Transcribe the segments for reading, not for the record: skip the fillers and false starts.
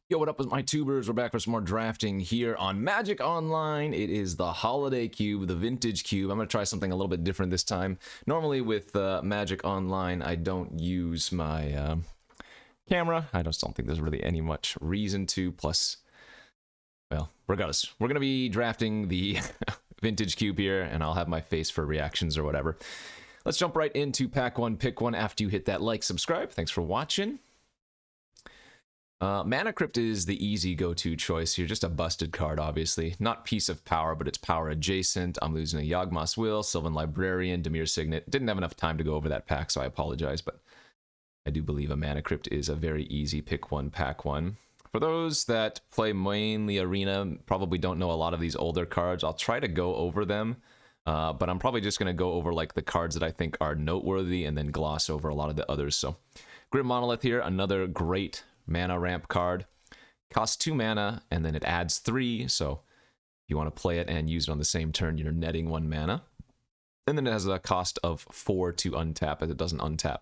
Yo, what up with my tubers? We're back for some more drafting here on Magic Online. It is the Holiday Cube, the Vintage Cube. I'm going to try something a little bit different this time. Normally with Magic Online, I don't use my camera. I just don't think there's really any much reason to. Plus, well, regardless, we're going to be drafting the Vintage Cube here, and I'll have my face for reactions or whatever. Let's jump right into Pack 1, Pick 1 after you hit that like, subscribe. Thanks for watching. Mana Crypt is the easy go-to choice here, just a busted card, obviously. Not Piece of Power, but it's power adjacent. I'm losing a Yawgmoth's Will, Sylvan Librarian, Dimir Signet. Didn't have enough time to go over that pack, so I apologize, but I do believe a Mana Crypt is a very easy pick one, pack one. For those that play mainly Arena, probably don't know a lot of these older cards, I'll try to go over them, but I'm probably just going to go over like the cards that I think are noteworthy and then gloss over a lot of the others. So, Grim Monolith here, another great mana ramp card. Costs 2 mana and then it adds 3, so if you want to play it and use it on the same turn, you're netting 1 mana. And then it has a cost of 4 to untap, as it doesn't untap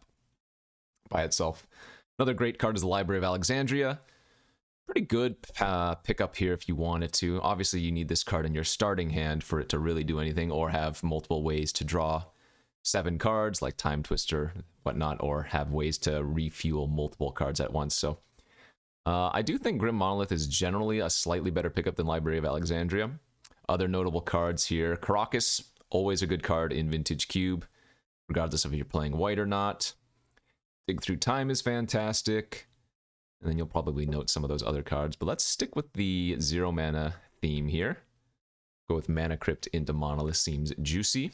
by itself. Another great card is the Library of Alexandria. Pretty good pickup here if you wanted to. Obviously you need this card in your starting hand for it to really do anything, or have multiple ways to draw 7 cards like Time Twister, whatnot, or have ways to refuel multiple cards at once. So I do think Grim Monolith is generally a slightly better pickup than Library of Alexandria. Other notable cards here. Karakas, always a good card in Vintage Cube, regardless of if you're playing white or not. Dig Through Time is fantastic. And then you'll probably note some of those other cards. But let's stick with the 0 mana theme here. Go with Mana Crypt into Monolith seems juicy.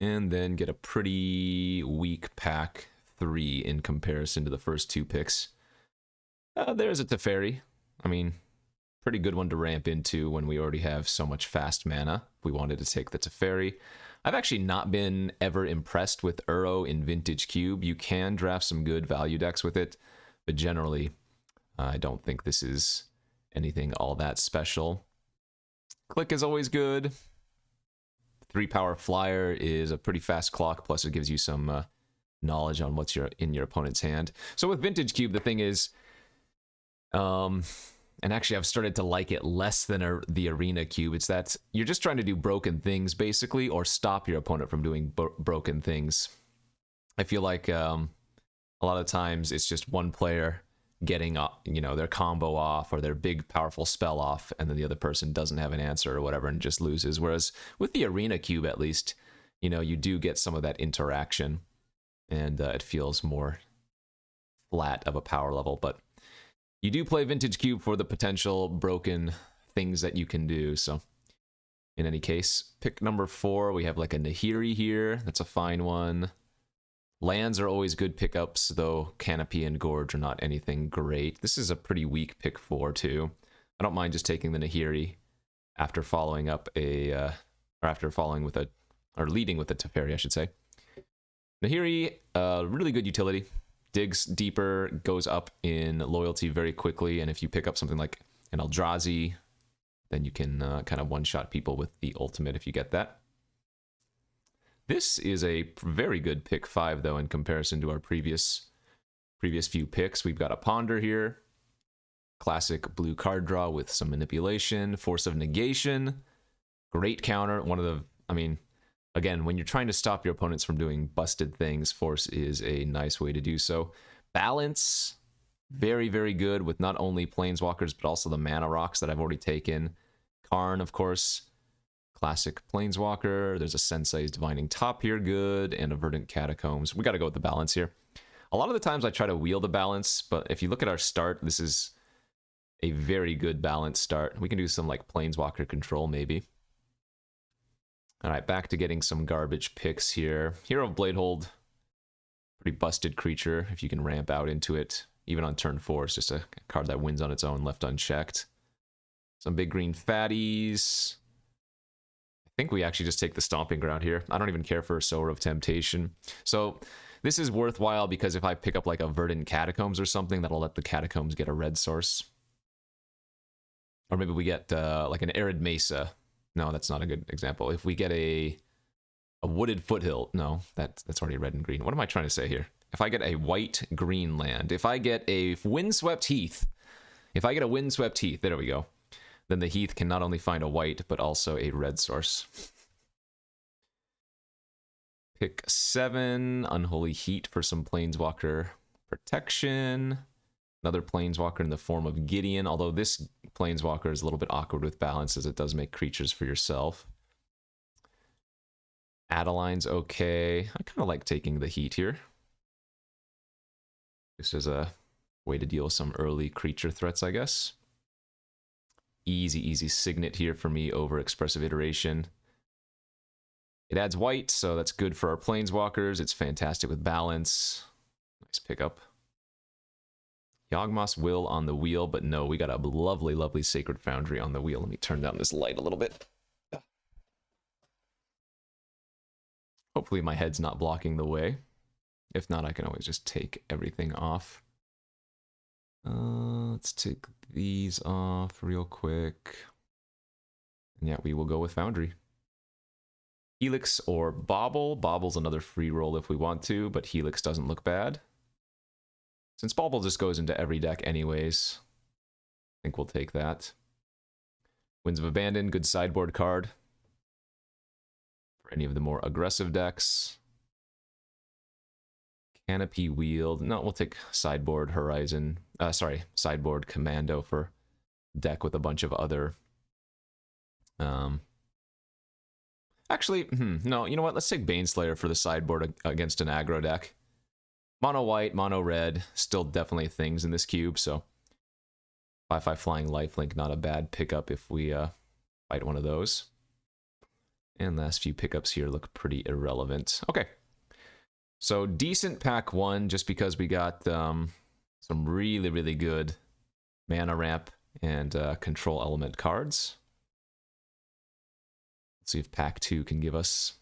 And then get a pretty weak pack 3 in comparison to the first 2 picks. There's a Teferi. I mean, pretty good one to ramp into when we already have so much fast mana. If we wanted to take the Teferi. I've actually not been ever impressed with Uro in Vintage Cube. You can draft some good value decks with it, but generally, I don't think this is anything all that special. Click is always good. 3-power flyer is a pretty fast clock, plus it gives you some knowledge on what's in your opponent's hand. So with Vintage Cube, the thing is, and actually I've started to like it less than the Arena Cube. It's that you're just trying to do broken things, basically, or stop your opponent from doing broken things. I feel like a lot of times it's just one player getting their combo off or their big powerful spell off, and then the other person doesn't have an answer or whatever and just loses. Whereas with the Arena Cube, at least, you do get some of that interaction, and it feels more flat of a power level. But you do play Vintage Cube for the potential broken things that you can do. So in any case, pick number 4, we have like a Nahiri here. That's a fine one. Lands are always good pickups, though Canopy and Gorge are not anything great. This is a pretty weak pick 4 too. I don't mind just taking the Nahiri after following up leading with a Teferi, I should say. Nahiri, really good utility. Digs deeper, goes up in loyalty very quickly, and if you pick up something like an Eldrazi, then you can kind of one-shot people with the ultimate if you get that. This is a very good pick 5, though, in comparison to our previous few picks. We've got a Ponder here. Classic blue card draw with some manipulation. Force of Negation. Great counter. Again, when you're trying to stop your opponents from doing busted things, Force is a nice way to do so. Balance. Very, very good with not only Planeswalkers, but also the Mana Rocks that I've already taken. Karn, of course. Classic Planeswalker. There's a Sensei's Divining Top here, good, and a Verdant Catacombs. We got to go with the balance here. A lot of the times I try to wheel the balance, but if you look at our start, this is a very good balance start. We can do some like Planeswalker control maybe. All right, back to getting some garbage picks here. Hero of Bladehold, pretty busted creature if you can ramp out into it. Even on turn 4, it's just a card that wins on its own, left unchecked. Some big green fatties. I think we actually just take the Stomping Ground here. I don't even care for Sower of Temptation. So this is worthwhile because if I pick up like a Verdant Catacombs or something, that'll let the Catacombs get a red source. Or maybe we get like an Arid Mesa. No, that's not a good example. If we get a Wooded Foothill, no, that's already red and green. What am I trying to say here? if I get a white-green land, if I get a windswept heath, there we go, then the heath can not only find a white, but also a red source. Pick 7, Unholy Heat for some Planeswalker protection. Another Planeswalker in the form of Gideon, although this Planeswalker is a little bit awkward with balance as it does make creatures for yourself. Adeline's okay. I kind of like taking the heat here. This is a way to deal with some early creature threats, I guess. Easy Signet here for me over Expressive Iteration. It adds white, so that's good for our Planeswalkers. It's fantastic with balance. Nice pickup. Yawgmoth's Will on the wheel, but no, we got a lovely Sacred Foundry on the wheel. Let me turn down this light a little bit. Hopefully my head's not blocking the way. If not, I can always just take everything off. Let's take these off real quick. And yeah, we will go with Foundry. Helix or Bauble. Bauble's another free roll if we want to, but Helix doesn't look bad. Since Bauble just goes into every deck anyways, I think we'll take that. Winds of Abandon, good sideboard card. For any of the more aggressive decks. Canopy Wield. No, we'll take sideboard Horizon. Sideboard Commando for deck with a bunch of other... Actually, no, you know what? Let's take Baneslayer for the sideboard against an aggro deck. Mono white, mono red, still definitely things in this cube, so 5/5 flying lifelink, not a bad pickup if we fight one of those. And last few pickups here look pretty irrelevant. Okay, so decent pack 1 just because we got some really good mana ramp and control element cards. See if pack 2 can give us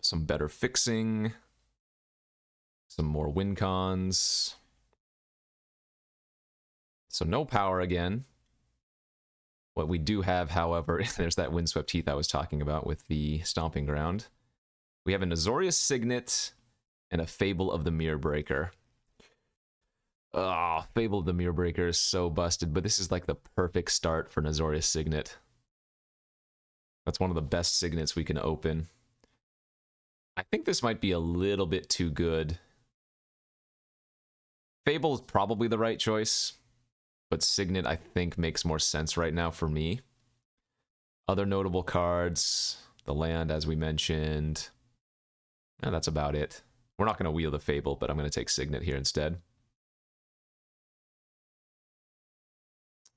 some better fixing, some more win cons. So no power again. What we do have, however, there's that Windswept Heath I was talking about with the Stomping Ground. We have an Azorius Signet and a Fable of the Mirror Breaker. Oh, Fable of the Mirror Breaker is so busted, but this is like the perfect start for an Azorius Signet. That's one of the best signets we can open. I think this might be a little bit too good. Fable is probably the right choice, but Signet I think makes more sense right now for me. Other notable cards, the land as we mentioned, and that's about it. We're not going to wheel the Fable, but I'm going to take Signet here instead.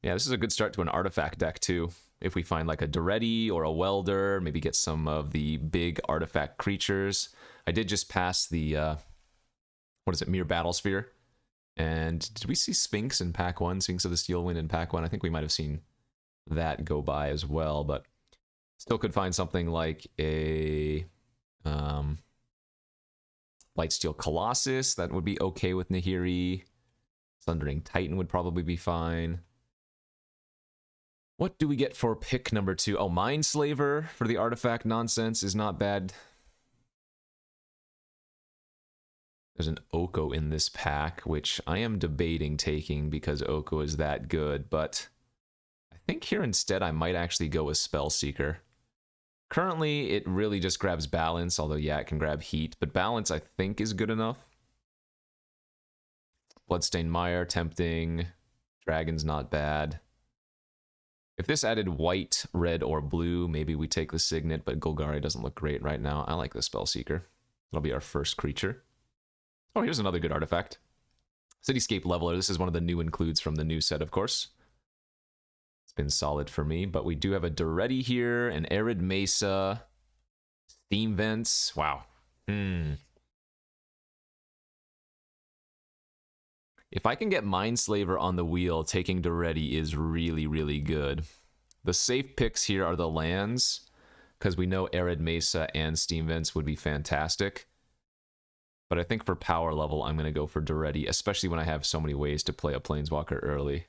Yeah, this is a good start to an artifact deck too. If we find like a Duretti or a Welder, maybe get some of the big artifact creatures. I did just pass the, what is it, Mere Battlesphere. And did we see Sphinx in pack 1? Sphinx of the Steel Wind in pack 1? I think we might have seen that go by as well, but still could find something like a Lightsteel Colossus. That would be okay with Nahiri. Sundering Titan would probably be fine. What do we get for pick number 2? Oh, Mindslaver for the artifact nonsense is not bad. There's an Oko in this pack, which I am debating taking because Oko is that good, but I think here instead I might actually go with Spellseeker. Currently, it really just grabs balance, although yeah, it can grab heat, but balance I think is good enough. Bloodstained Mire, tempting. Dragon's not bad. If this added white, red, or blue, maybe we take the Signet, but Golgari doesn't look great right now. I like the Spellseeker. That'll be our first creature. Oh, here's another good artifact. Cityscape Leveler. This is one of the new includes from the new set, of course. It's been solid for me, but we do have a Duretti here, an Arid Mesa, Steam Vents. Wow. If I can get Mindslaver on the wheel, taking Duretti is really good. The safe picks here are the lands, because we know Arid Mesa and Steam Vents would be fantastic. But I think for power level, I'm going to go for Duretti, especially when I have so many ways to play a Planeswalker early.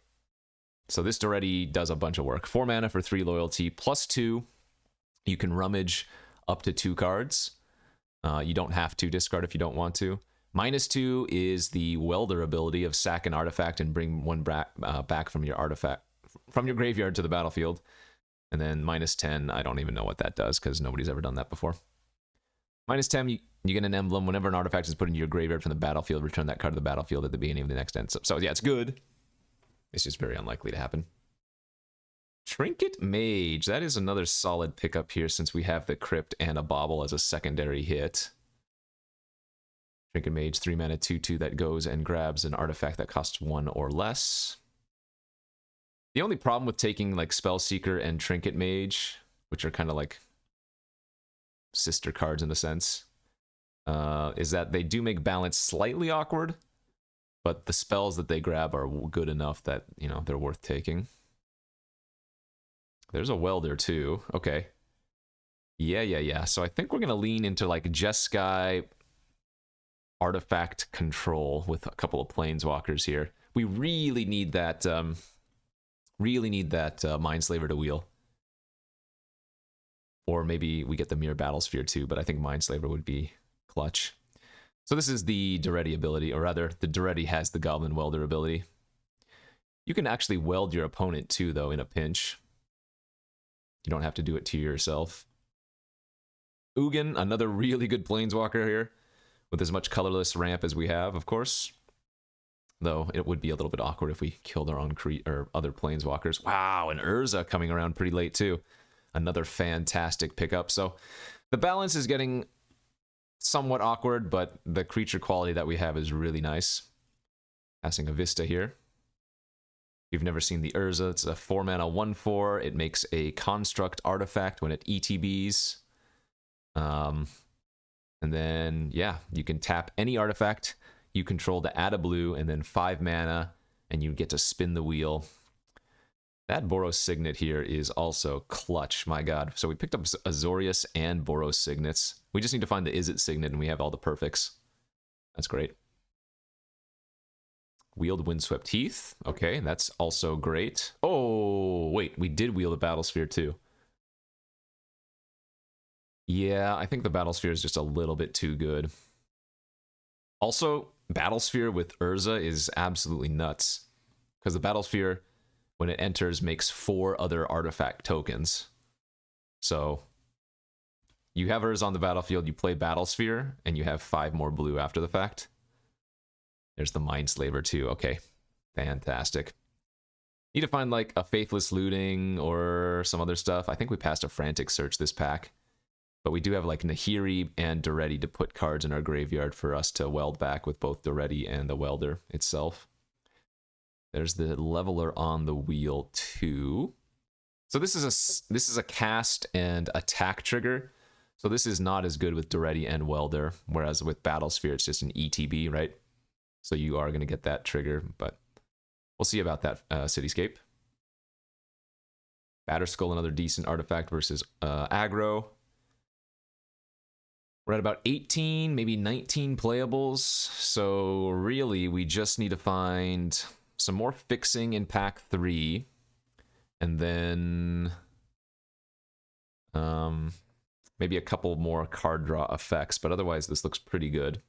So this Duretti does a bunch of work. 4 mana for 3 loyalty, +2. You can rummage up to 2 cards. You don't have to discard if you don't want to. -2 is the welder ability of sack an artifact and bring one back from your artifact from your graveyard to the battlefield. And then -10, I don't even know what that does because nobody's ever done that before. -10, you get an emblem. Whenever an artifact is put into your graveyard from the battlefield, return that card to the battlefield at the beginning of the next end. So yeah, it's good. It's just very unlikely to happen. Trinket Mage. That is another solid pickup here since we have the Crypt and a Bauble as a secondary hit. Trinket Mage, 3 mana, 2/2 that goes and grabs an artifact that costs 1 or less. The only problem with taking like Spellseeker and Trinket Mage, which are kind of like sister cards in a sense, is that they do make balance slightly awkward, but the spells that they grab are good enough that, you know, they're worth taking. There's a Welder too. Okay. Yeah. So I think we're going to lean into like Jeskai artifact control with a couple of Planeswalkers here. We really need that Mindslaver to wheel. Or maybe we get the Mirror Battlesphere too, but I think Mindslaver would be clutch. So this is the Duretti ability, or rather, the Duretti has the Goblin Welder ability. You can actually weld your opponent too, though, in a pinch. You don't have to do it to yourself. Ugin, another really good Planeswalker here, with as much colorless ramp as we have, of course. Though it would be a little bit awkward if we killed our own or other Planeswalkers. Wow, and Urza coming around pretty late too. Another fantastic pickup. So the balance is getting somewhat awkward, but the creature quality that we have is really nice. Passing a Vista here. If you've never seen the Urza, it's a 4 mana 1/4. It makes a construct artifact when it ETBs. And then, yeah, you can tap any artifact you control to add a blue, and then 5 mana, and you get to spin the wheel. That Boros Signet here is also clutch, my god. So we picked up Azorius and Boros Signets. We just need to find the Izzet Signet, and we have all the perfects. That's great. Wield Windswept Heath. Okay, that's also great. Oh, wait, we did wield a Battlesphere too. Yeah, I think the Battlesphere is just a little bit too good. Also, Battlesphere with Urza is absolutely nuts. Because the Battlesphere, when it enters, makes 4 other artifact tokens. So, you have Urza on the battlefield, you play Battlesphere, and you have 5 more blue after the fact. There's the Mindslaver too. Okay, fantastic. Need to find like a Faithless Looting or some other stuff. I think we passed a Frantic Search this pack. But we do have like Nahiri and Duretti to put cards in our graveyard for us to weld back with both Duretti and the Welder itself. There's the Leveler on the wheel too. So this is a cast and attack trigger. So this is not as good with Duretti and Welder, whereas with Battlesphere it's just an ETB, right? So you are going to get that trigger, but we'll see about that Cityscape. Batterskull, another decent artifact versus aggro. We're at about 18, maybe 19 playables. So really, we just need to find some more fixing in pack 3. And then maybe a couple more card draw effects. But otherwise, this looks pretty good.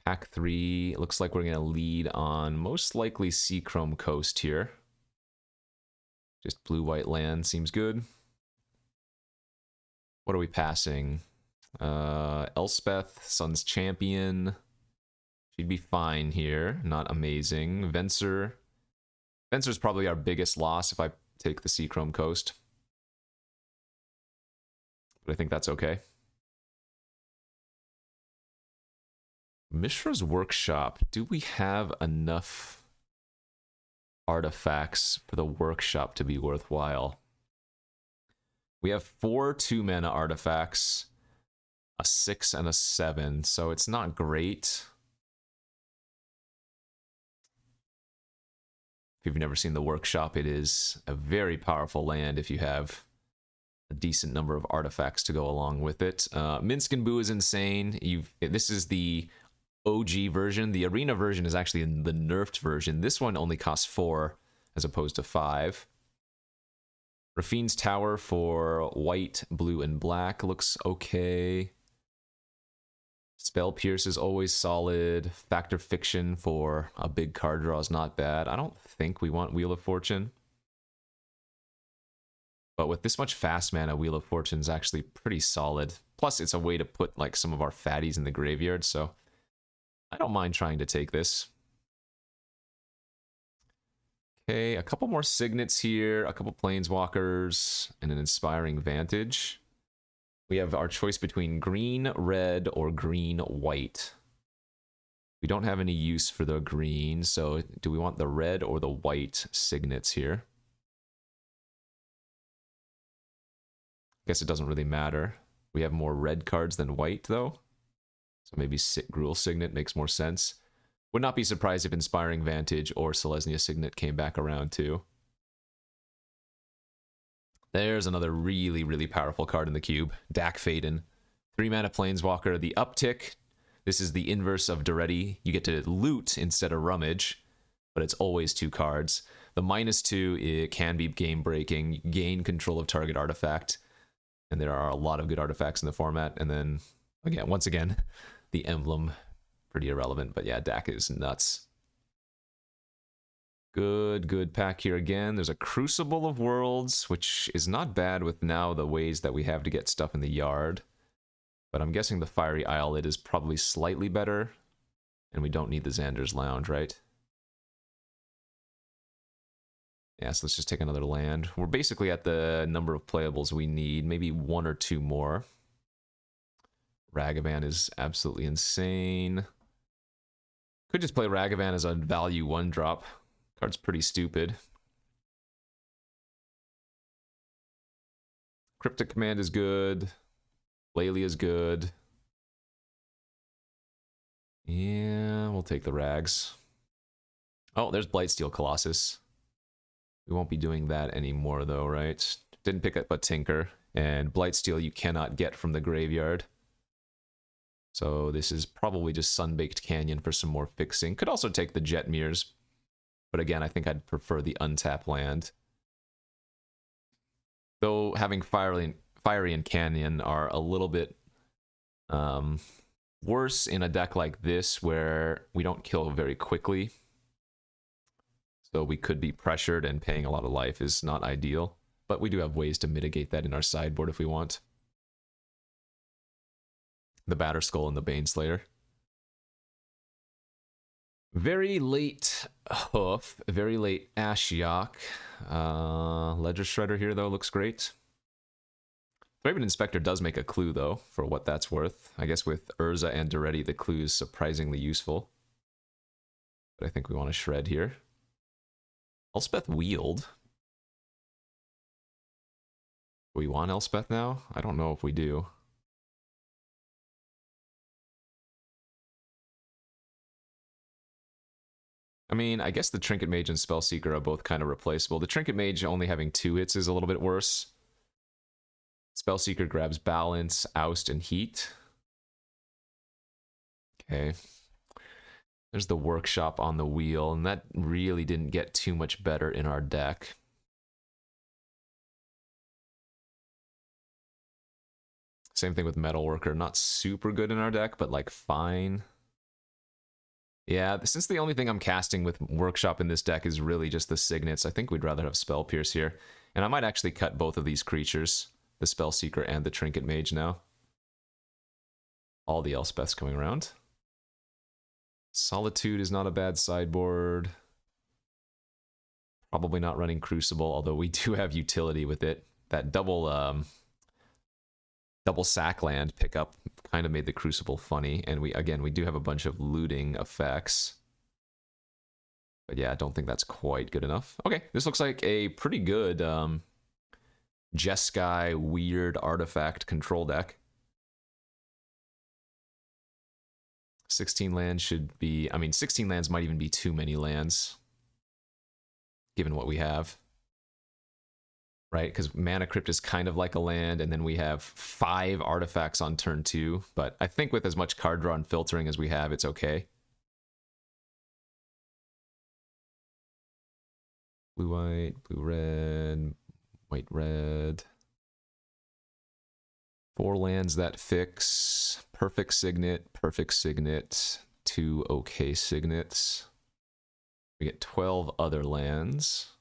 Pack 3, looks like we're going to lead on most likely Seachrome Coast here. Just blue-white land seems good. What are we passing? Elspeth, Sun's Champion. She'd be fine here. Not amazing. Venser. Venser's probably our biggest loss if I take the Seachrome Coast. But I think that's okay. Mishra's Workshop. Do we have enough artifacts for the workshop to be worthwhile? We have 4 2-mana artifacts, a 6 and a 7, so it's not great. If you've never seen the workshop, it is a very powerful land if you have a decent number of artifacts to go along with it. Minsk and Boo is insane. This is the OG version. The arena version is actually the nerfed version. This one only costs 4 as opposed to 5. Rafine's Tower for white, blue, and black looks okay. Spell Pierce is always solid. Factor Fiction for a big card draw is not bad. I don't think we want Wheel of Fortune. But with this much fast mana, Wheel of Fortune is actually pretty solid. Plus, it's a way to put like some of our fatties in the graveyard, so I don't mind trying to take this. Okay, a couple more Signets here, a couple Planeswalkers, and an Inspiring Vantage. We have our choice between green, red, or green, white. We don't have any use for the green, so do we want the red or the white Signets here? I guess it doesn't really matter. We have more red cards than white, though. So maybe Gruul Signet makes more sense. Would not be surprised if Inspiring Vantage or Selesnya Signet came back around, too. There's another really, really powerful card in the cube. Dak Faden. 3-mana Planeswalker. The uptick. This is the inverse of Duretti. You get to loot instead of rummage, but it's always 2 cards. The -2, it can be game-breaking. Gain control of target artifact. And there are a lot of good artifacts in the format. And then, again, once again, the emblem. Pretty irrelevant, but yeah, Dak is nuts. Good pack here again. There's a Crucible of Worlds, which is not bad with now the ways that we have to get stuff in the yard. But I'm guessing the Fiery Islet is probably slightly better. And we don't need the Xander's Lounge, right? Yeah, so let's just take another land. We're basically at the number of playables we need. Maybe 1 or 2 more. Ragavan is absolutely insane. Could just play Ragavan as a value 1-drop. Card's pretty stupid. Cryptic Command is good. Laylee is good. Yeah, we'll take the Rags. Oh, there's Blightsteel Colossus. We won't be doing that anymore, though, right? Didn't pick up a Tinker. And Blightsteel you cannot get from the graveyard. So this is probably just Sunbaked Canyon for some more fixing. Could also take the Jetmirs. But again, I think I'd prefer the untapped land. Though having Fiery and Canyon are a little bit worse in a deck like this where we don't kill very quickly. So we could be pressured, and paying a lot of life is not ideal. But we do have ways to mitigate that in our sideboard if we want. The Batterskull and the Baneslayer. Very late Hoof, very late Ashiok. Ledger Shredder here, though, looks great. Thraben Inspector does make a clue, though, for what that's worth. I guess with Urza and Duretti, the clue is surprisingly useful. But I think we want to shred here. Elspeth Wield. Do we want Elspeth now? I don't know if we do. I mean, I guess the Trinket Mage and Spellseeker are both kind of replaceable. The Trinket Mage only having 2 hits is a little bit worse. Spellseeker grabs Balance, Oust, and Heat. Okay. There's the Workshop on the wheel, and that really didn't get too much better in our deck. Same thing with Metalworker. Not super good in our deck, but like fine. Yeah, since the only thing I'm casting with Workshop in this deck is really just the Signets, I think we'd rather have Spell Pierce here. And I might actually cut both of these creatures, the Spellseeker and the Trinket Mage now. All the Elspeths coming around. Solitude is not a bad sideboard. Probably not running Crucible, although we do have utility with it. That double sack land pickup kind of made the Crucible funny, and we do have a bunch of looting effects. But yeah, I don't think that's quite good enough. Okay, this looks like a pretty good Jeskai weird artifact control deck. 16 lands should be... I mean, 16 lands might even be too many lands, given what we have. Right, because Mana Crypt is kind of like a land, and then we have 5 artifacts on turn 2. But I think with as much card draw and filtering as we have, it's okay. Blue-white, blue-red, White, red. 4 lands that fix. Perfect signet, perfect signet. 2 okay signets. We get 12 other lands.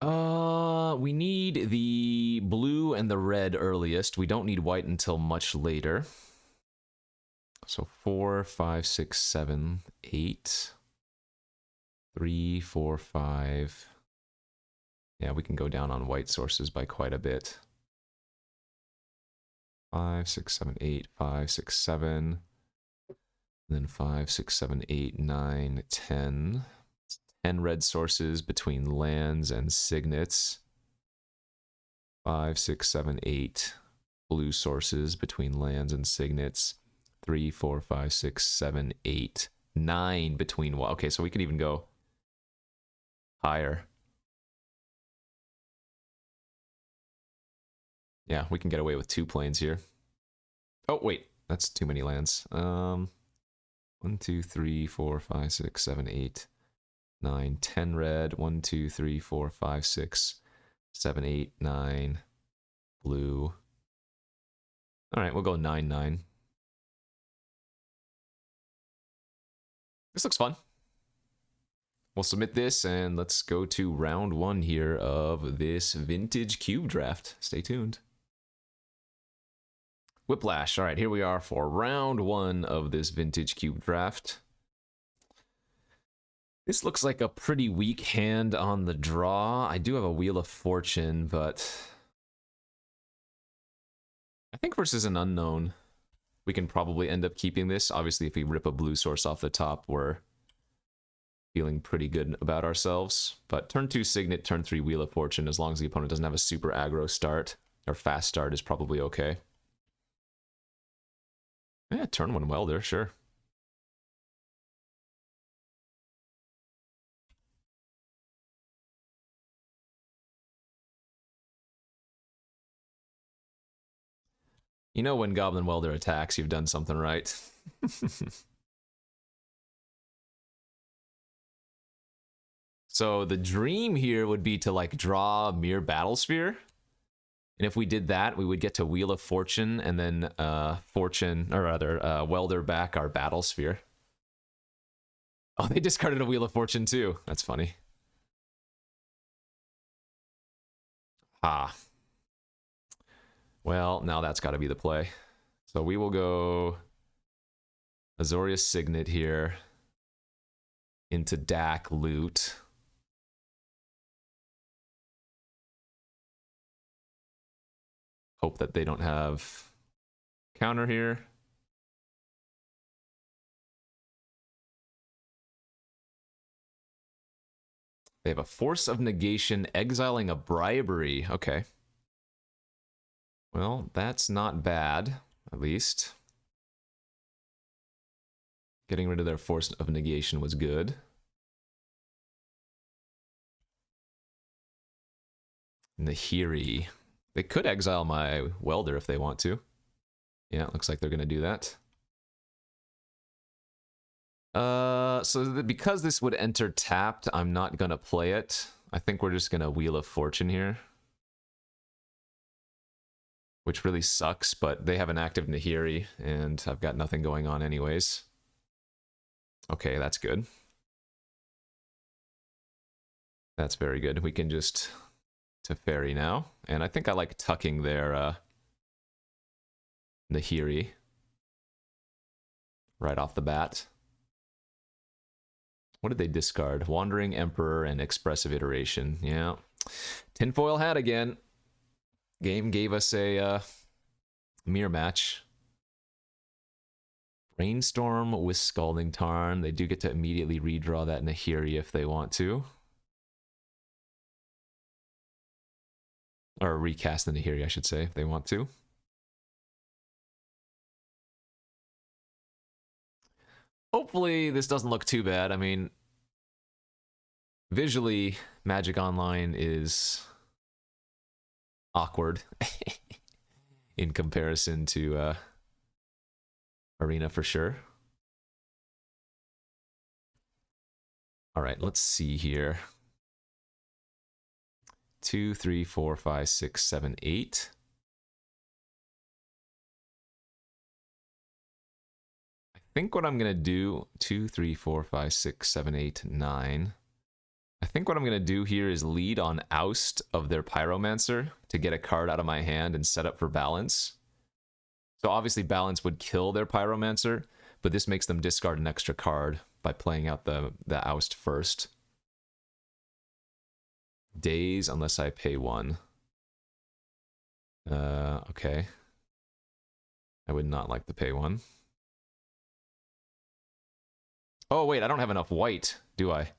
We need the blue and the red earliest. We don't need white until much later. So 4, 5, 6, 7, 8. 3, 4, 5. Yeah, we can go down on white sources by quite a bit. 5, 6, 7, 8, 5, 6, 7. Then 5, 6, 7, 8, 9, 10. 10 red sources between lands and signets. 5, 6, 7, 8 blue sources between lands and signets. 3, 4, 5, 6, 7, 8, 9 between. Okay, so we could even go higher. Yeah, we can get away with 2 planes here. Oh, wait, that's too many lands. 1, 2, 3, 4, 5, 6, 7, 8, 9, 10 red. 1, 2, 3, 4, 5, 6, 7, 8, 9 blue. All right, we'll go 9, 9. This looks fun. We'll submit this and let's go to round 1 here of this vintage cube draft. Stay tuned. Whiplash. All right, here we are for round 1 of this vintage cube draft. This looks like a pretty weak hand on the draw. I do have a Wheel of Fortune, but I think versus an unknown, we can probably end up keeping this. Obviously, if we rip a blue source off the top, we're feeling pretty good about ourselves. But turn 2 Signet, turn 3 Wheel of Fortune, as long as the opponent doesn't have a super aggro start, or fast start, is probably okay. Yeah, turn 1 Welder, sure. You know when Goblin Welder attacks, you've done something right. So the dream here would be to like draw Mere Battlesphere. And if we did that, we would get to Wheel of Fortune and then Welder back our Battlesphere. Oh, they discarded a Wheel of Fortune too. That's funny. Ah. Well, now that's got to be the play. So we will go Azorius Signet here into Dak Loot. Hope that they don't have counter here. They have a Force of Negation, exiling a Bribery. Okay. Well, that's not bad, at least. Getting rid of their Force of Negation was good. Nahiri. They could exile my Welder if they want to. Yeah, it looks like they're going to do that. Because this would enter tapped, I'm not going to play it. I think we're just going to Wheel of Fortune here. Which really sucks, but they have an active Nahiri, and I've got nothing going on anyways. Okay, that's good. That's very good. We can just Teferi now. And I think I like tucking their Nahiri right off the bat. What did they discard? Wandering Emperor and Expressive Iteration. Yeah. Tinfoil hat again. Game gave us a mirror match. Brainstorm with Scalding Tarn. They do get to immediately redraw that Nahiri if they want to. Or recast the Nahiri, I should say, if they want to. Hopefully this doesn't look too bad. I mean, visually, Magic Online is awkward in comparison to Arena for sure. All right, let's see here. 2, 3, 4, 5, 6, 7, 8. I think what I'm going to do, 2, 3, 4, 5, 6, 7, 8, 9. I think what I'm going to do here is lead on Oust of their Pyromancer to get a card out of my hand and set up for balance. So obviously balance would kill their Pyromancer, but this makes them discard an extra card by playing out the Oust first. Daze unless I pay 1. Okay. I would not like to pay 1. Oh, wait, I don't have enough white, do I?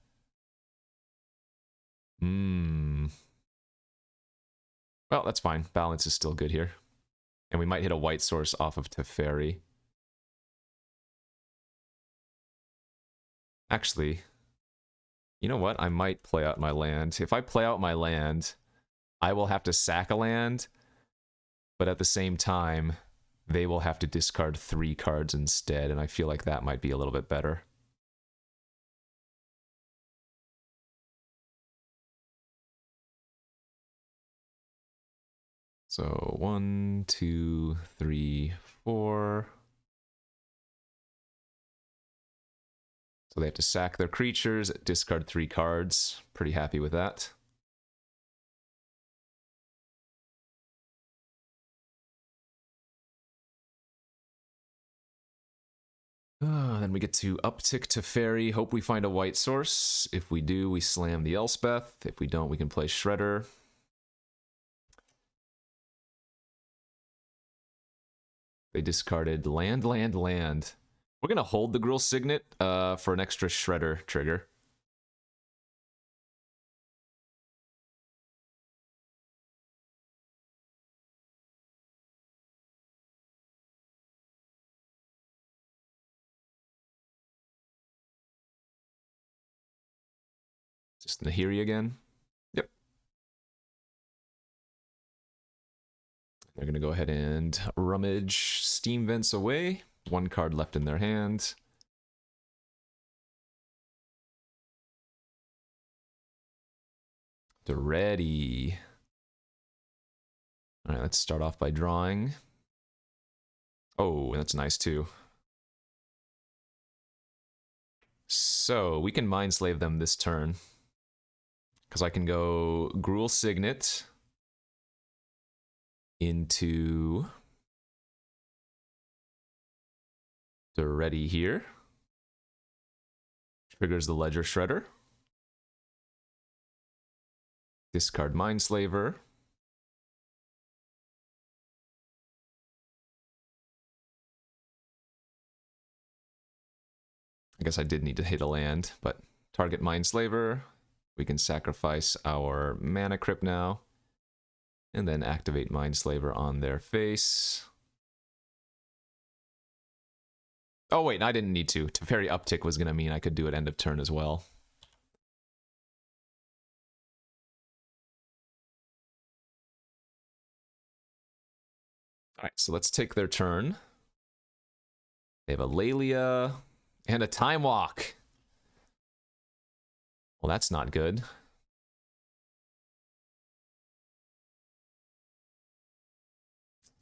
Well, that's fine. Balance is still good here. And we might hit a white source off of Teferi. Actually, you know what? I might play out my land. If I play out my land, I will have to sack a land, but at the same time, they will have to discard 3 cards instead, and I feel like that might be a little bit better. So 1, 2, 3, 4. So they have to sack their creatures, discard 3 cards. Pretty happy with that. Then we get to uptick Teferi. Hope we find a white source. If we do, we slam the Elspeth. If we don't, we can play Shredder. They discarded land, land, land. We're going to hold the Gruul Signet for an extra Shredder trigger. Just Nahiri again. Yep. They're going to go ahead and rummage Steam Vents away. 1 card left in their hand. They're ready. All right, let's start off by drawing. Oh, that's nice too. So we can Mindslave them this turn. Because I can go Gruul Signet into the ready here. Triggers the Ledger Shredder. Discard Mindslaver. I guess I did need to hit a land, but target Mindslaver. We can sacrifice our Mana Crypt now. And then activate Mindslaver on their face. Oh wait, I didn't need to. Teferi uptick was going to mean I could do it end of turn as well. Alright, so let's take their turn. They have a Laelia and a Time Walk. Well, that's not good.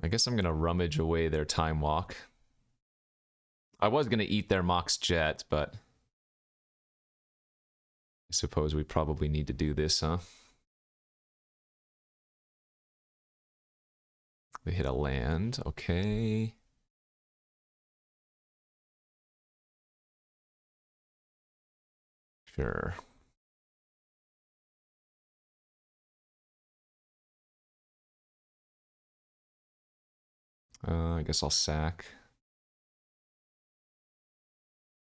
I guess I'm going to rummage away their Time Walk. I was going to eat their Mox Jet, but I suppose we probably need to do this, huh? They hit a land, okay. Sure. I guess I'll sack.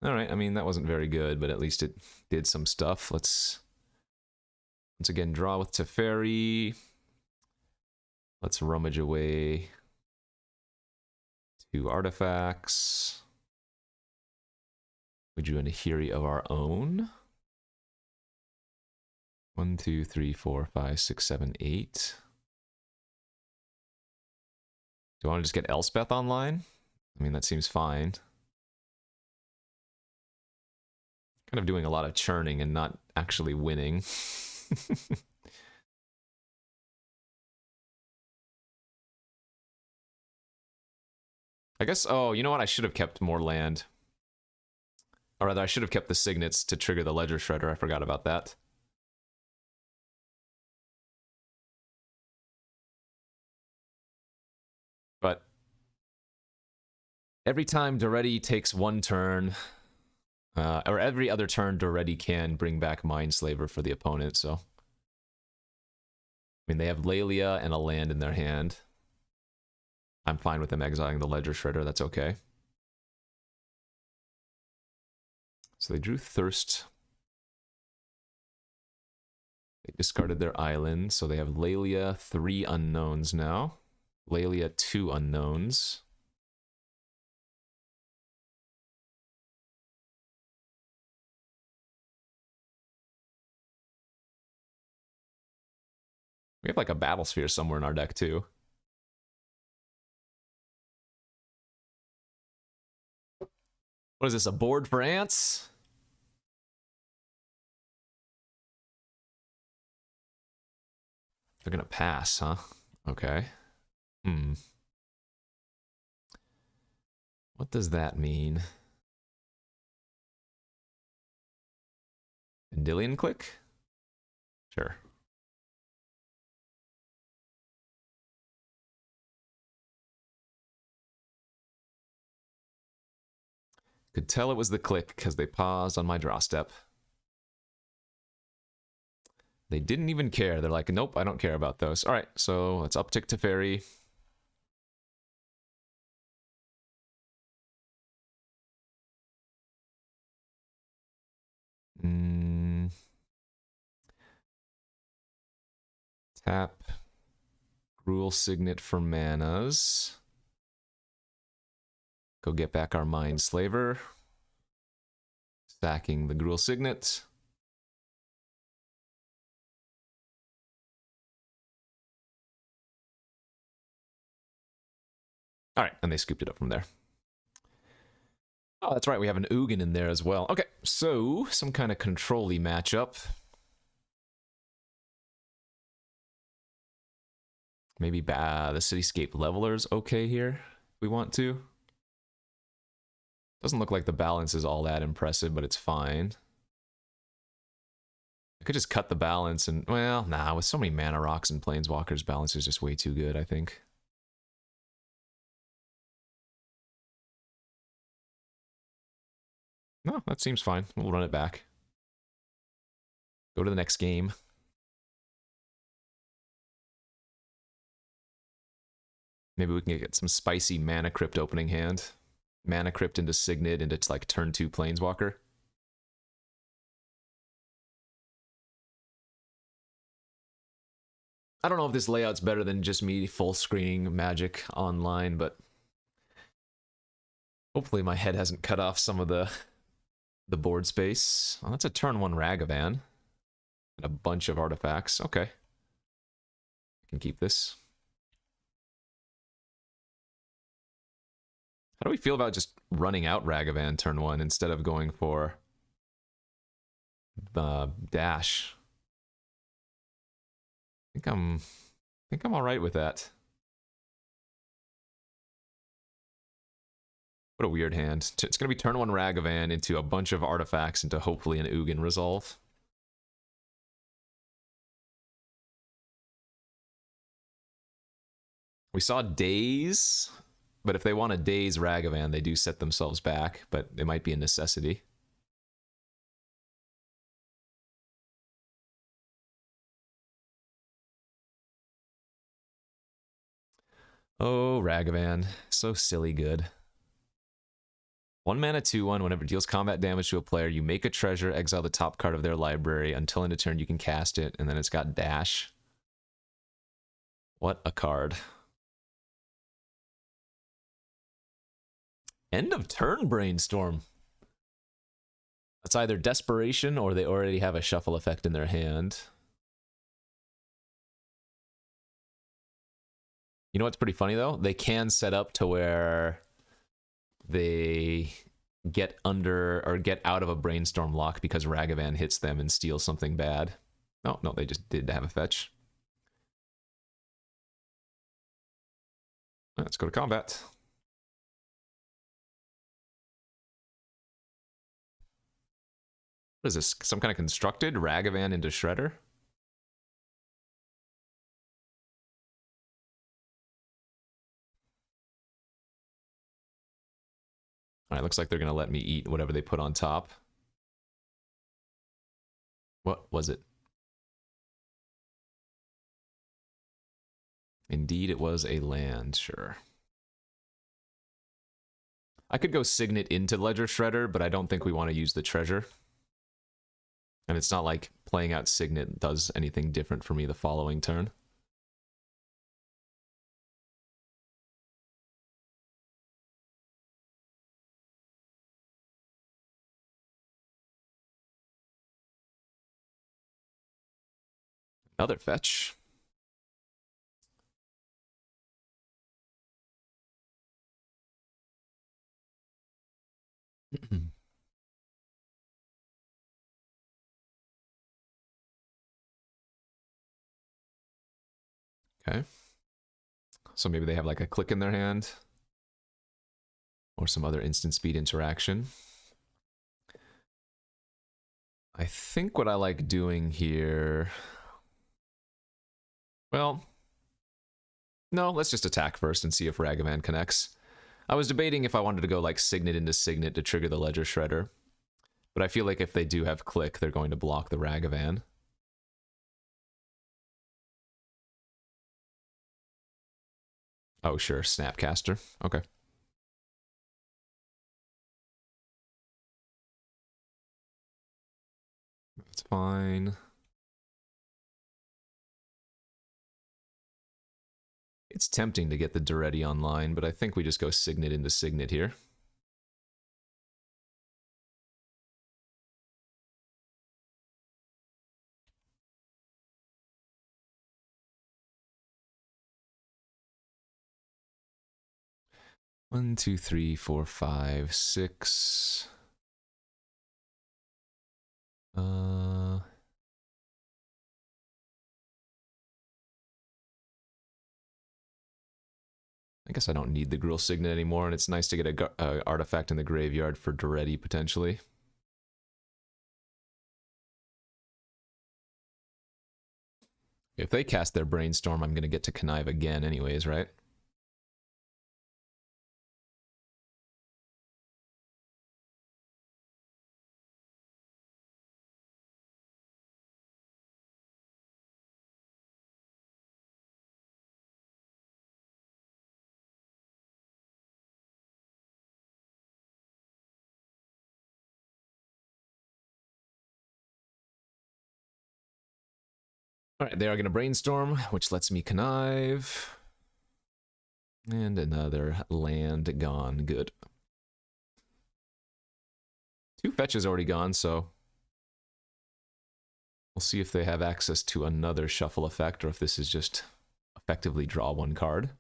Alright, I mean, that wasn't very good, but at least it did some stuff. Let's once again draw with Teferi. Let's rummage away 2 artifacts. We drew a Nahiri of our own. 1, 2, 3, 4, 5, 6, 7, 8. Do I want to just get Elspeth online? I mean, that seems fine. Kind of doing a lot of churning and not actually winning. I guess, oh, you know what? I should have kept more land. Or rather, I should have kept the signets to trigger the ledger shredder. I forgot about that. But every time Doretti takes one turn, or every other turn, Doretti can bring back Mindslaver for the opponent, so. I mean, they have Lelia and a land in their hand. I'm fine with them exiling the ledger shredder, that's okay. So they drew Thirst. They discarded their island, so they have Lelia, 3 unknowns now. Lelia, 2 unknowns. We have like a Battle Sphere somewhere in our deck too. What is this, a board for ants? They're gonna pass, huh? Okay. What does that mean? Vendilion click? Sure. Could tell it was the click because they paused on my draw step. They didn't even care. They're like, nope, I don't care about those. All right, so let's uptick to Fairy. Tap. Gruel Signet for manas. Go get back our Mindslaver. Stacking the Gruel Signet. All right, and they scooped it up from there. Oh, that's right, we have an Ugin in there as well. Okay, so some kind of control-y matchup. Maybe the Cityscape Leveler's okay here, if we want to. Doesn't look like the balance is all that impressive, but it's fine. I could just cut the balance and, well, nah, with so many mana rocks and planeswalkers, balance is just way too good, I think. No, that seems fine. We'll run it back. Go to the next game. Maybe we can get some spicy Mana Crypt opening hand. Mana Crypt into Signet into like turn 2 Planeswalker. I don't know if this layout's better than just me full screening Magic online, but hopefully my head hasn't cut off some of the board space. Oh, that's a turn 1 Ragavan. And a bunch of artifacts. Okay. I can keep this. How do we feel about just running out Ragavan turn 1 instead of going for dash? I think I'm all right with that. What a weird hand. It's going to be turn 1 Ragavan into a bunch of artifacts into hopefully an Ugin resolve. We saw Daze, but if they want a Daze Ragavan, they do set themselves back, but it might be a necessity. Oh, Ragavan. So silly good. 1 mana 2/1. Whenever it deals combat damage to a player, you make a treasure, exile the top card of their library. Until end of turn, you can cast it, and then it's got dash. What a card. End of turn Brainstorm. That's either desperation or they already have a shuffle effect in their hand. You know what's pretty funny though? They can set up to where they get under or get out of a Brainstorm lock because Ragavan hits them and steals something bad. Oh, no, they just did have a fetch. Let's go to combat. What is this? Some kind of constructed Ragavan into Shredder? Alright, looks like they're gonna let me eat whatever they put on top. What was it? Indeed, it was a land, sure. I could go Signet into Ledger Shredder, but I don't think we want to use the treasure. And it's not like playing out Signet does anything different for me the following turn. Another fetch. Okay. So maybe they have like a click in their hand. Or some other instant speed interaction. I think what I like doing here... Well... No, let's just attack first and see if Ragavan connects. I was debating if I wanted to go like Signet into Signet to trigger the Ledger Shredder. But I feel like if they do have click, they're going to block the Ragavan. Oh, sure, Snapcaster. Okay. That's fine. It's tempting to get the Duretti online, but I think we just go Signet into Signet here. One, two, three, four, five, six. I guess I don't need the Gruul Signet anymore, and it's nice to get a artifact in the graveyard for Duretti, potentially. If they cast their Brainstorm, I'm going to get to connive again anyways, right? Alright, they are going to Brainstorm, which lets me connive. And another land gone. Good. 2 fetches already gone, so... We'll see if they have access to another shuffle effect, or if this is just effectively draw 1 card.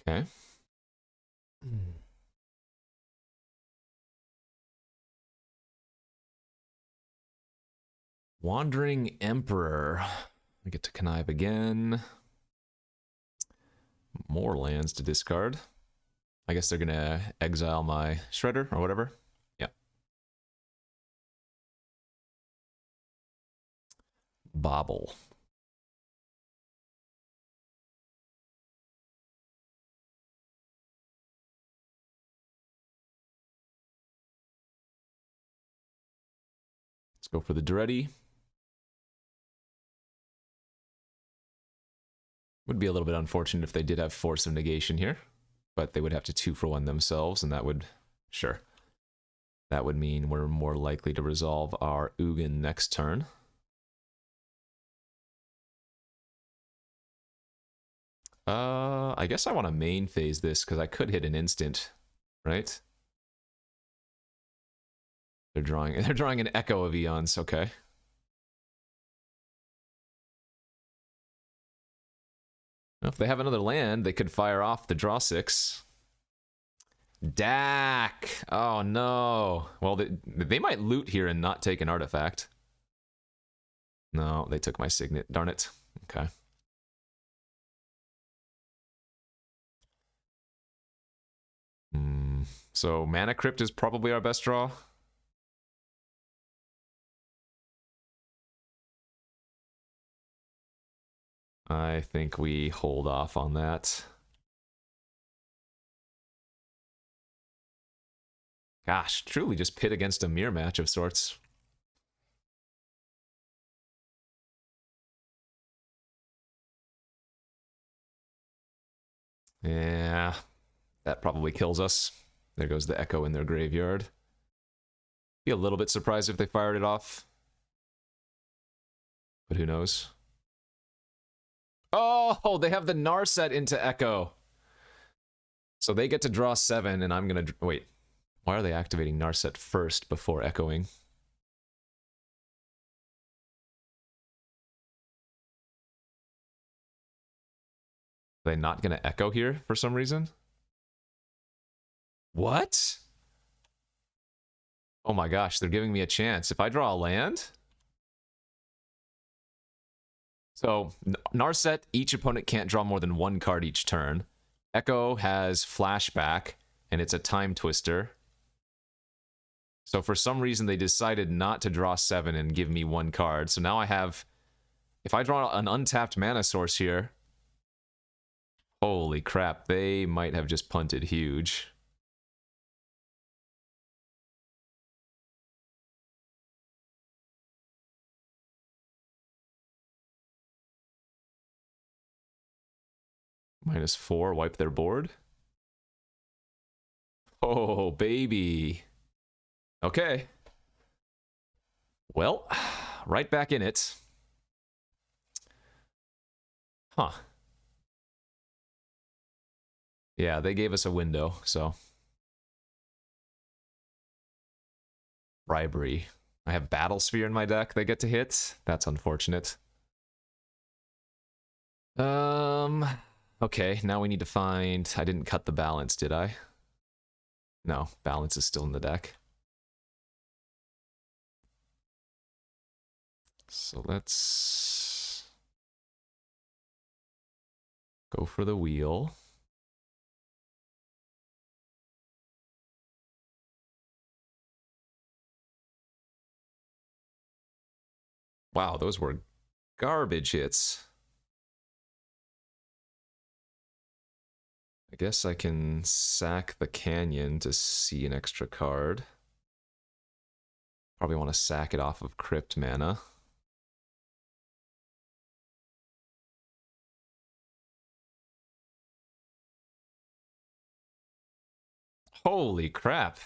Okay. Wandering Emperor. I get to connive again. More lands to discard. I guess they're gonna exile my Shredder or whatever. Yeah. Bobble. Let's go for the Duretti. Would be a little bit unfortunate if they did have Force of Negation here, but they would have to 2-for-1 themselves, and that would, sure. That would mean we're more likely to resolve our Ugin next turn. I guess I want to main phase this, because I could hit an instant, right? They're drawing an Echo of Eons, okay. Well, if they have another land, they could fire off the draw 6. Dak! Oh no. Well, they might loot here and not take an artifact. No, they took my signet. Darn it. Okay. So Mana Crypt is probably our best draw. I think we hold off on that. Gosh, truly just pit against a mirror match of sorts. Yeah, that probably kills us. There goes the Echo in their graveyard. Be a little bit surprised if they fired it off. But who knows? Oh, they have the Narset into Echo. So they get to draw 7, and I'm going to... Wait, why are they activating Narset first before echoing? Are they not going to echo here for some reason? What? Oh my gosh, they're giving me a chance. If I draw a land... So, Narset, each opponent can't draw more than 1 card each turn. Echo has Flashback, and it's a Time Twister. So for some reason, they decided not to draw 7 and give me 1 card. So now I have... If I draw an untapped mana source here... Holy crap, they might have just punted huge. -4, wipe their board. Oh, baby. Okay. Well, right back in it. Huh. Yeah, they gave us a window, so. Bribery. I have Battle Sphere in my deck they get to hit. That's unfortunate. Okay, now we need to find... I didn't cut the balance, did I? No, balance is still in the deck. So let's... go for the wheel. Wow, those were garbage hits. I guess I can sack the Canyon to see an extra card. Probably want to sack it off of Crypt mana. Holy crap.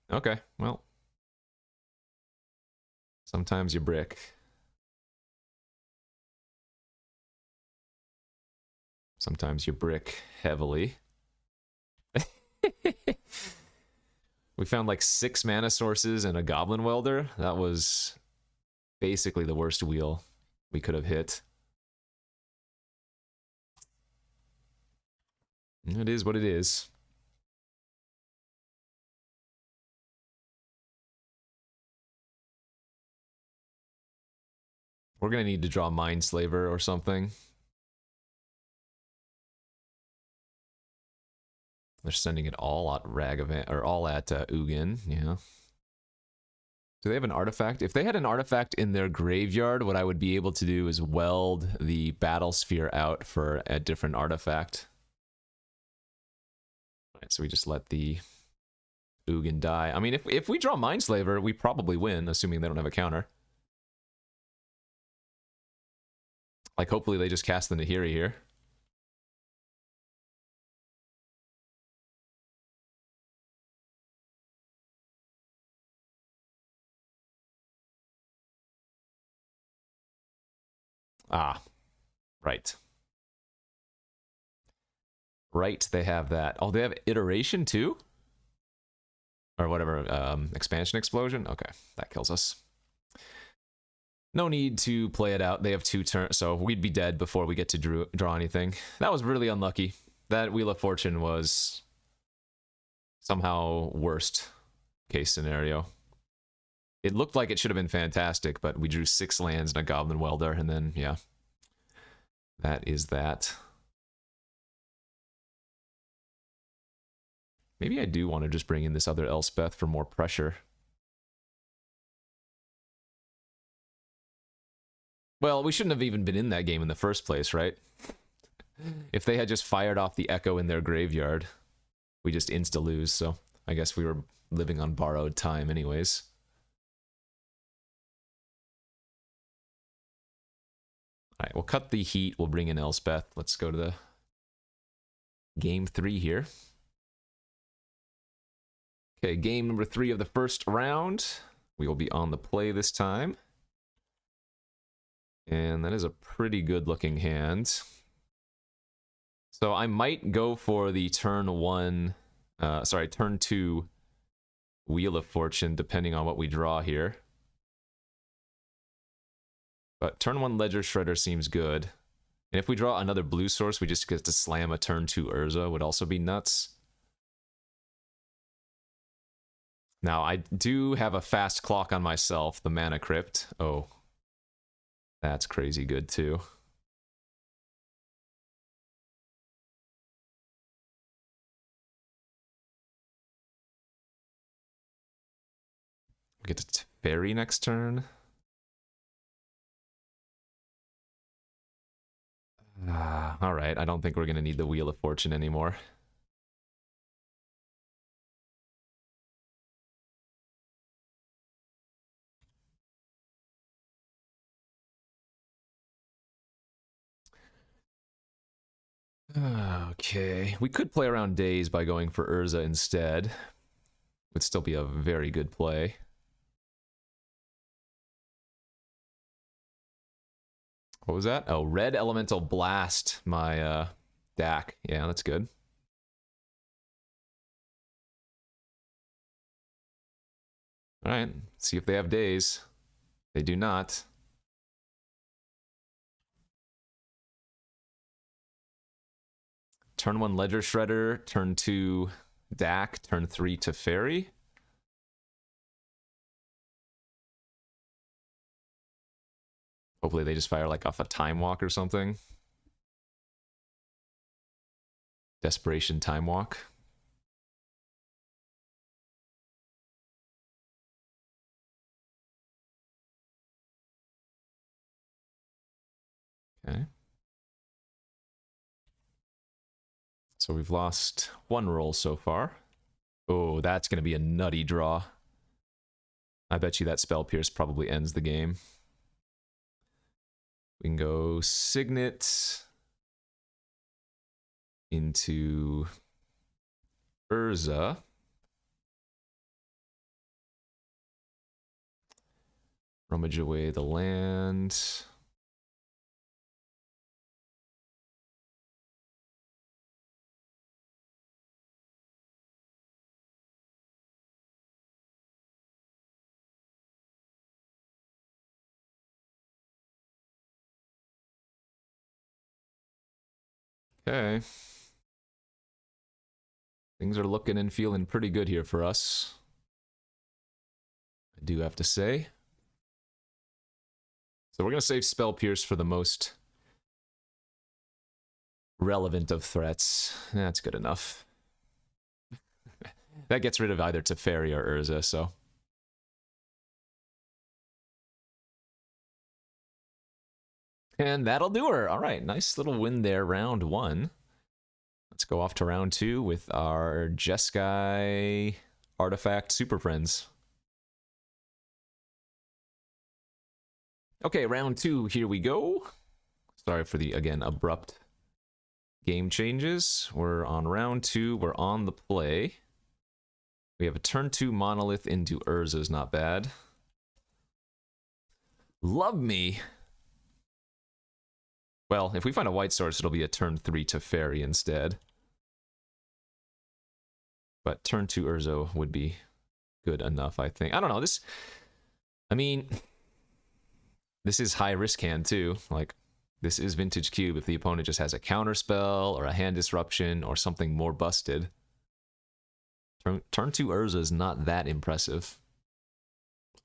Okay, well. Sometimes you brick. Sometimes you brick heavily. We found like 6 mana sources and a Goblin Welder. That was basically the worst wheel we could have hit. It is what it is. We're gonna need to draw Mindslaver or something. They're sending it all at Ragavan, or all at Ugin, yeah. Do they have an artifact? If they had an artifact in their graveyard, what I would be able to do is weld the Battle Sphere out for a different artifact. Alright, so we just let the Ugin die. I mean, if we draw Mindslaver, we probably win, assuming they don't have a counter. Like, hopefully they just cast the Nahiri here. Ah, right. Right, they have that. Oh, they have Iteration too? Or whatever, Expansion Explosion? Okay, that kills us. No need to play it out. They have 2 turns, so we'd be dead before we get to draw anything. That was really unlucky. That Wheel of Fortune was somehow worst case scenario. It looked like it should have been fantastic, but we drew 6 lands and a Goblin Welder, and then, yeah. That is that. Maybe I do want to just bring in this other Elspeth for more pressure. Well, we shouldn't have even been in that game in the first place, right? If they had just fired off the Echo in their graveyard, we just insta-lose, so I guess we were living on borrowed time anyways. Alright, we'll cut the heat, we'll bring in Elspeth. Let's go to the game 3 here. Okay, game number 3 of the first round. We will be on the play this time. And that is a pretty good looking hand. So I might go for the turn 2 Wheel of Fortune, depending on what we draw here. But turn 1 Ledger Shredder seems good. And if we draw another blue source, we just get to slam a turn 2 Urza, would also be nuts. Now, I do have a fast clock on myself, the Mana Crypt. Oh, that's crazy good too. We get to Fairy next turn. Alright, I don't think we're going to need the Wheel of Fortune anymore. Okay, we could play around Daze by going for Urza instead. Would still be a very good play. What was that? Oh, Red Elemental Blast my DAC. Yeah, that's good. Alright, see if they have Daze. They do not. Turn 1 Ledger Shredder, turn 2 DAC, turn 3 Teferi. Hopefully they just fire like off a Time Walk or something. Desperation Time Walk. Okay. So we've lost 1 roll so far. Oh, that's going to be a nutty draw. I bet you that Spell Pierce probably ends the game. We can go Signet into Urza. Rummage away the land. Okay. Things are looking and feeling pretty good here for us, I do have to say. So we're going to save Spell Pierce for the most relevant of threats. That's good enough. That gets rid of either Teferi or Urza, so... And that'll do her. All right, nice little win there, round 1. Let's go off to round 2 with our Jeskai Artifact Super Friends. Okay, round 2, here we go. Sorry for the, again, abrupt game changes. We're on round 2, we're on the play. We have a turn 2 Monolith into Urza's not bad. Love me. Well, if we find a white source, it'll be a turn 3 Teferi instead. But turn 2 Urza would be good enough, I think. I don't know, this... I mean... This is high risk hand, too. Like, this is Vintage Cube if the opponent just has a counter spell, or a hand disruption, or something more busted. Turn 2 Urza is not that impressive,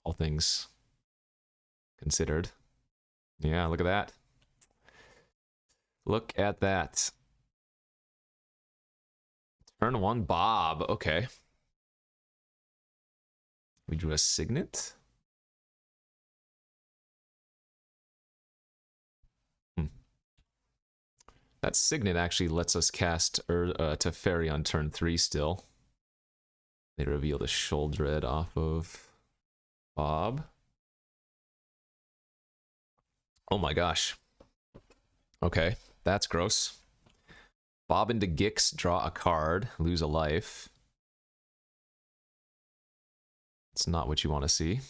all things considered. Yeah, look at that. Look at that. Turn 1 Bob. Okay. We drew a Signet. That Signet actually lets us cast Teferi on turn 3 still. They reveal the Sholdred off of Bob. Oh my gosh. Okay, that's gross. Bob into Gix, draw a card, lose a life. It's not what you want to see.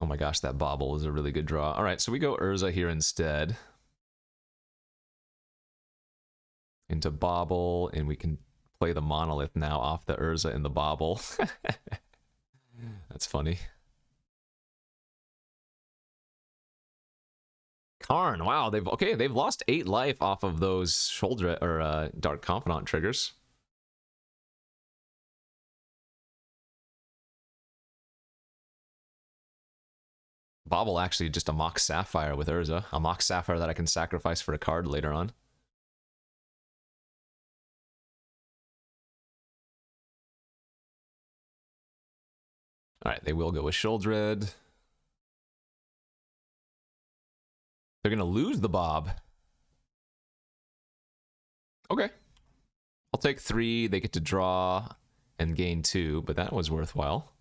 Oh my gosh, that Bobble is a really good draw. All right, so we go Urza here instead. Into Bobble, and we can play the Monolith now off the Urza and the Bobble. That's funny. Karn, wow, they've lost 8 life off of those shoulder or Dark Confidant triggers. Bobble actually just a Mox Sapphire with Urza. A Mox Sapphire that I can sacrifice for a card later on. Alright, they will go with Sholdred. They're gonna lose the Bob. Okay. I'll take 3, they get to draw and gain 2, but that was worthwhile.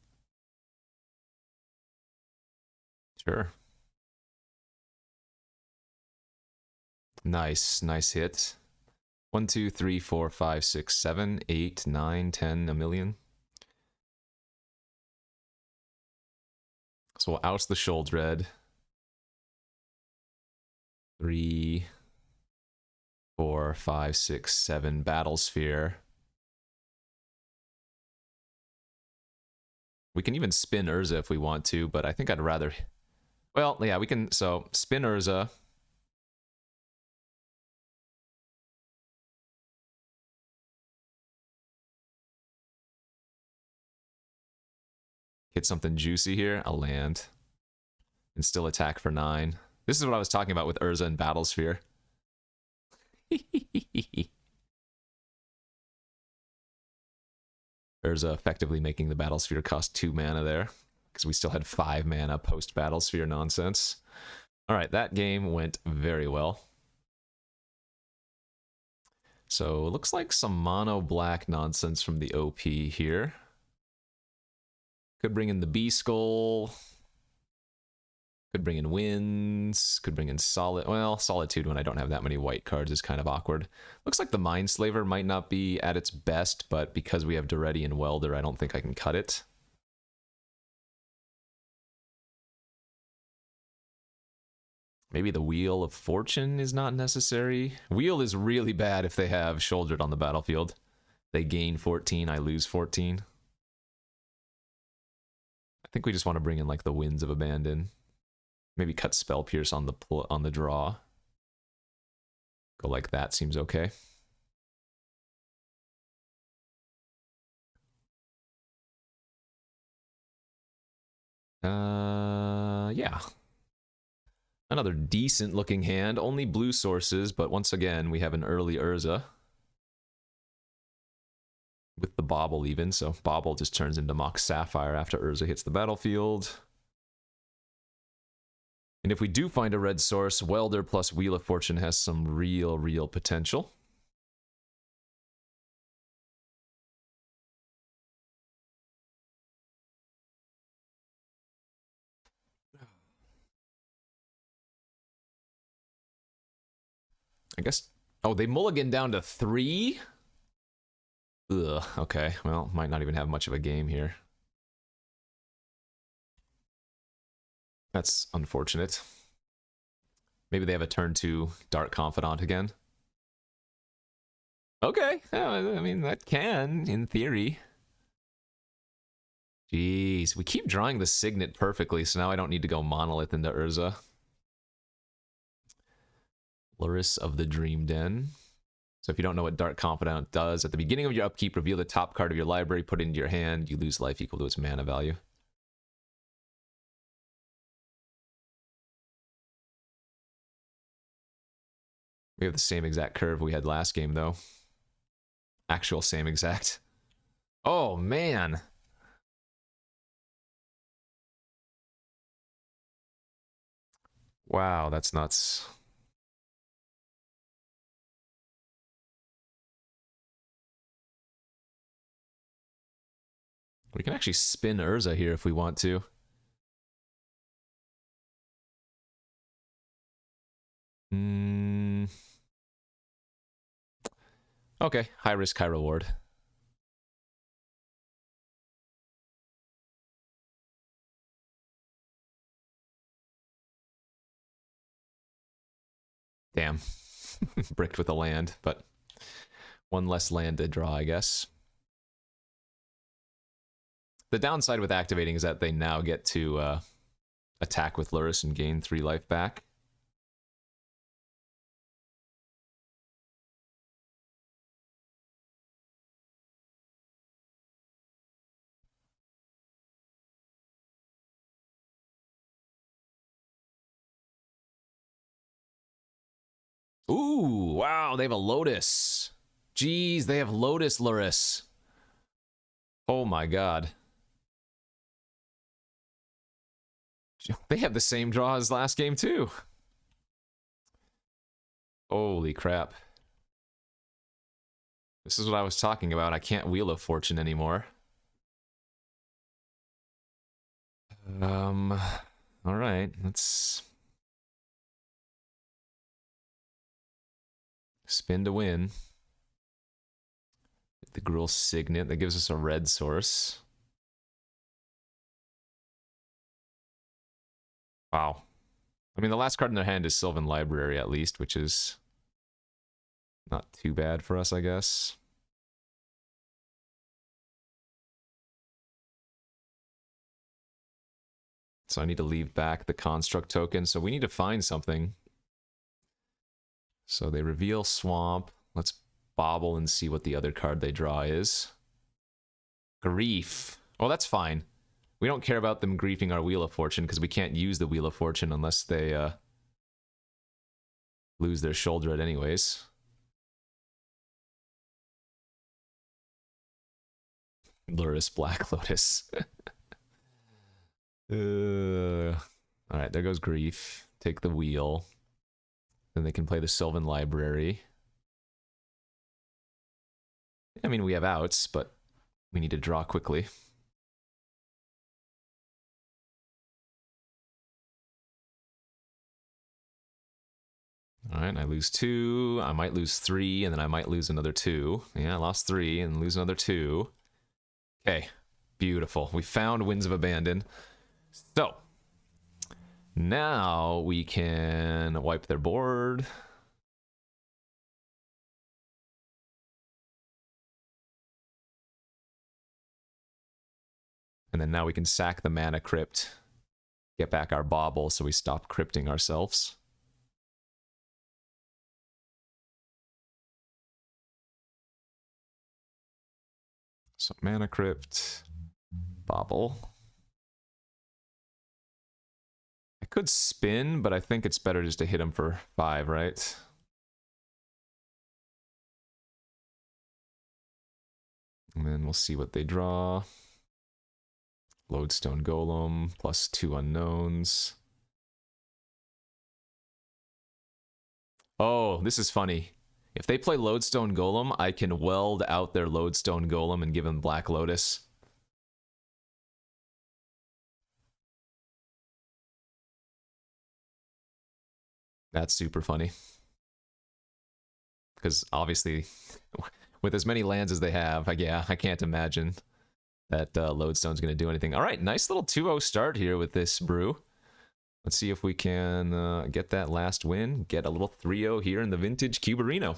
Sure. Nice hit. 1, 2, 3, 4, 5, 6, 7, 8, 9, 10, a million. So we'll oust the Sholdred. 3, 4, 5, 6, 7, Battle Sphere. We can even spin Urza if we want to, but I think I'd rather... Well, yeah, we can... So, spin Urza. Hit something juicy here. I'll land. And still attack for 9. This is what I was talking about with Urza and Battle Sphere. Urza effectively making the Battle Sphere cost 2 mana there, because we still had 5 mana post Battle Sphere nonsense. Alright, that game went very well. So, looks like some mono black nonsense from the OP here. Could bring in the B-Skull. Could bring in Winds. Could bring in Solitude when I don't have that many white cards is kind of awkward. Looks like the Mindslaver might not be at its best, but because we have Duretti and Welder, I don't think I can cut it. Maybe the Wheel of Fortune is not necessary. Wheel is really bad if they have Shouldered on the battlefield. They gain 14, I lose 14. I think we just want to bring in like the Winds of Abandon. Maybe cut Spell Pierce on the draw. Go like that, seems okay. Yeah. Another decent looking hand, only blue sources, but once again, we have an early Urza. With the Bobble even, so Bobble just turns into Mox Sapphire after Urza hits the battlefield. And if we do find a red source, Welder plus Wheel of Fortune has some real potential. I guess... Oh, they mulligan down to 3? Ugh, okay. Well, might not even have much of a game here. That's unfortunate. Maybe they have a turn 2 Dark Confidant again. Okay, I mean, that can, in theory. Jeez, we keep drawing the Signet perfectly, so now I don't need to go Monolith into Urza. Luris of the Dream Den. So if you don't know what Dark Confidant does, at the beginning of your upkeep, reveal the top card of your library, put it into your hand, you lose life equal to its mana value. We have the same exact curve we had last game, though. Actual same exact. Oh, man. Wow, that's nuts. We can actually spin Urza here if we want to. Okay, high risk, high reward. Damn. Bricked with a land, but one less land to draw, I guess. The downside with activating is that they now get to attack with Lurrus and gain 3 life back. Ooh, wow, they have a Lotus. Jeez, they have Lotus Lurrus. Oh my god. They have the same draw as last game, too. Holy crap. This is what I was talking about. I can't Wheel of Fortune anymore. Alright, let's spin to win. The Gruul Signet, that gives us a red source. Wow. I mean, the last card in their hand is Sylvan Library, at least, which is not too bad for us, I guess. So I need to leave back the Construct token, so we need to find something. So they reveal Swamp. Let's bobble and see what the other card they draw is. Grief. Oh, that's fine. We don't care about them griefing our Wheel of Fortune because we can't use the Wheel of Fortune unless they lose their Shoulder anyways. Lurrus Black Lotus. Alright, there goes Grief. Take the Wheel. Then they can play the Sylvan Library. I mean, we have outs, but we need to draw quickly. Alright, I lose 2. I might lose 3, and then I might lose another 2. Yeah, I lost 3 and lose another 2. Okay, beautiful. We found Winds of Abandon. So, now we can wipe their board. And then now we can sack the Mana Crypt, get back our Bauble so we stop crypting ourselves. So Mana Crypt, Bauble. I could spin, but I think it's better just to hit him for 5, right? And then we'll see what they draw. Lodestone Golem, plus 2 unknowns. Oh, this is funny. If they play Lodestone Golem, I can weld out their Lodestone Golem and give them Black Lotus. That's super funny. Because obviously, with as many lands as they have, yeah, I can't imagine that Lodestone's going to do anything. All right, nice little 2-0 start here with this brew. Let's see if we can get that last win, get a little 3-0 here in the Vintage Cuberino.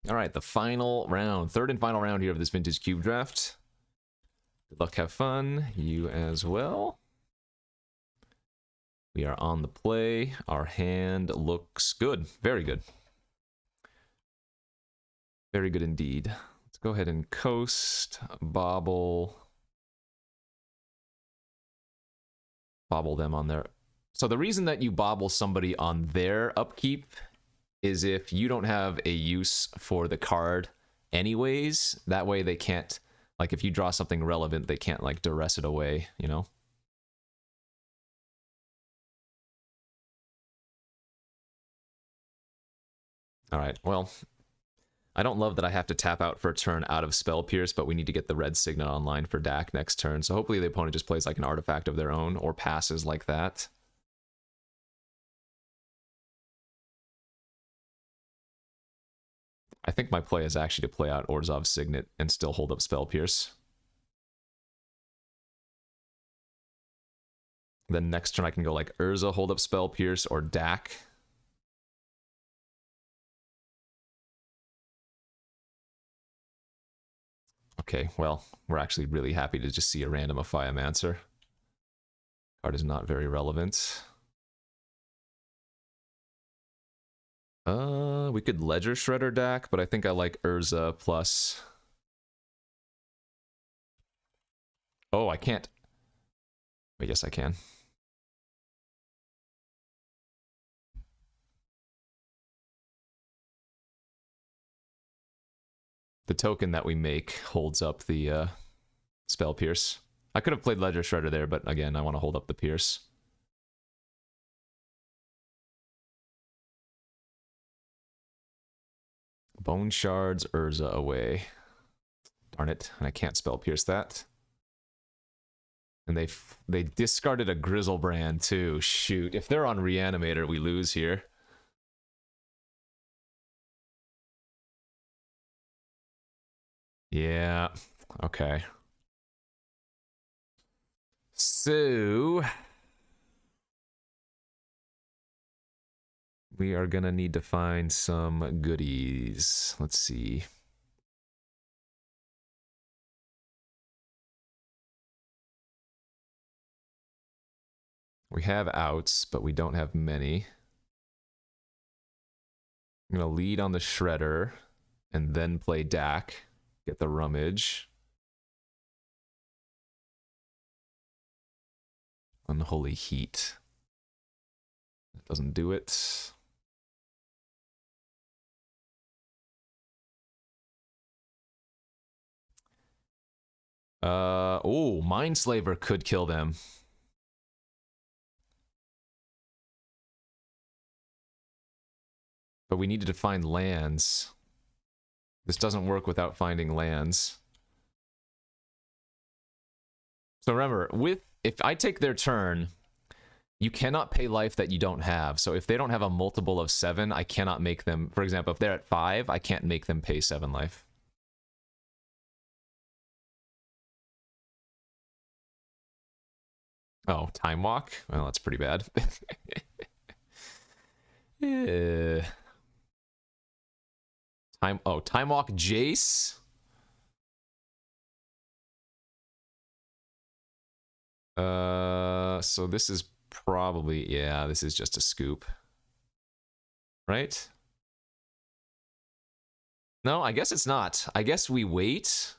All right, the final round, third and final round here of this Vintage Cube Draft. Good luck, have fun. You as well. We are on the play. Our hand looks good. Very good. Very good indeed. Let's go ahead and coast, bobble them on there. So the reason that you bobble somebody on their upkeep is if you don't have a use for the card anyways, that way they can't, like if you draw something relevant, they can't like duress it away, you know? Alright, well, I don't love that I have to tap out for a turn out of Spell Pierce, but we need to get the red signet online for Dak next turn, so hopefully the opponent just plays like an artifact of their own, or passes like that. I think my play is actually to play out Orzhov's Signet and still hold up Spell Pierce. Then next turn I can go like Urza, hold up Spell Pierce, or Dak. Okay, well, we're actually really happy to just see a random Afiomancer. Card is not very relevant. We could Ledger Shredder Dak, but I think I like Urza plus... Oh, I can't. Wait, yes, I can. The token that we make holds up the Spell Pierce. I could have played Ledger Shredder there, but again, I want to hold up the Pierce. Bone Shards, Urza away. Darn it, and I can't Spell Pierce that. And they discarded a Grizzlebrand too. Shoot, if they're on Reanimator, we lose here. Yeah, okay. So... we are gonna need to find some goodies. Let's see. We have outs, but we don't have many. I'm gonna lead on the Shredder, and then play Dak. Get the Rummage. Unholy Heat. That doesn't do it. Oh, Mindslaver could kill them. But we needed to find lands. This doesn't work without finding lands. So remember, if I take their turn, you cannot pay life that you don't have. So if they don't have a multiple of 7, I cannot make them... For example, if they're at 5, I can't make them pay 7 life. Oh, Time Walk? Well, that's pretty bad. Time Walk Jace? So this is probably... Yeah, this is just a scoop. Right? No, I guess it's not. I guess we wait.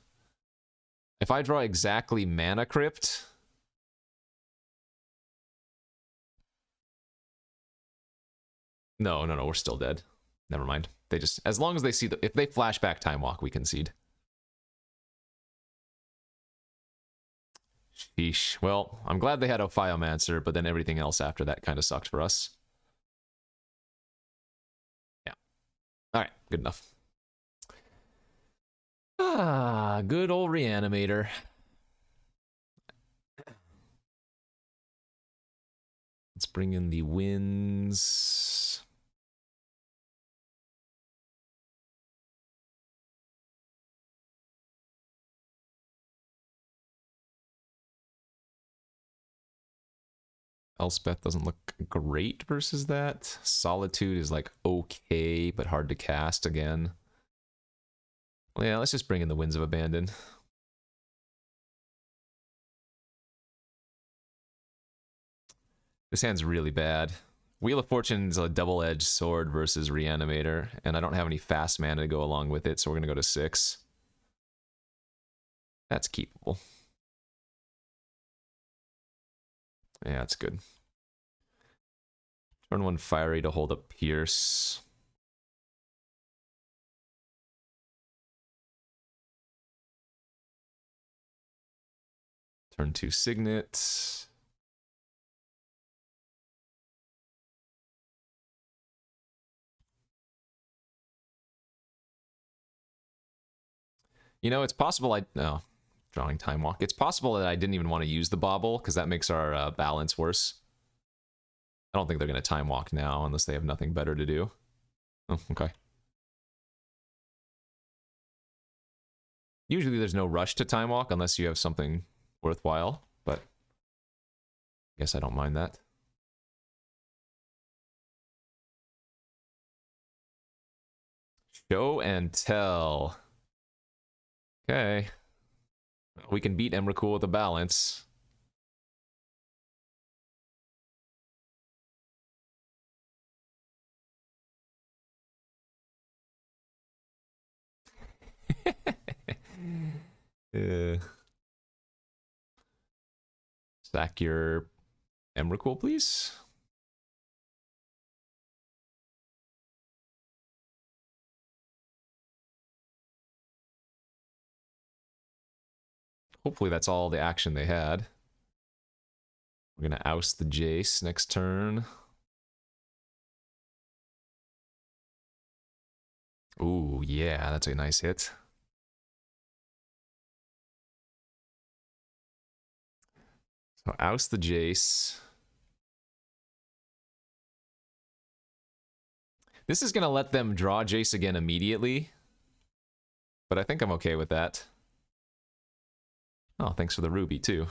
If I draw exactly Mana Crypt... No, we're still dead. Never mind. They just... As long as they see the... If they flashback Time Walk, we concede. Sheesh. Well, I'm glad they had Ophiomancer, but then everything else after that kind of sucked for us. Yeah. Alright, good enough. Ah, good old Reanimator. Let's bring in the winds. Elspeth doesn't look great versus that. Solitude is like okay, but hard to cast again. Well, yeah, let's just bring in the Winds of Abandon. This hand's really bad. Wheel of Fortune is a double-edged sword versus Reanimator, and I don't have any fast mana to go along with it, so we're going to go to 6. That's keepable. Yeah, that's good. Turn 1 Fiery to hold up Pierce. Turn 2 Signet. You know, it's possible no, drawing Time Walk. It's possible that I didn't even want to use the Bauble, because that makes our balance worse. I don't think they're going to Time Walk now, unless they have nothing better to do. Oh, okay. Usually there's no rush to Time Walk, unless you have something worthwhile, but I guess I don't mind that. Show and Tell. Okay. We can beat Emrakul with a balance. Sack your Emrakul, please. Hopefully that's all the action they had. We're going to oust the Jace next turn. Ooh, yeah, that's a nice hit. So oust the Jace. This is going to let them draw Jace again immediately, but I think I'm okay with that. Oh, thanks for the ruby, too.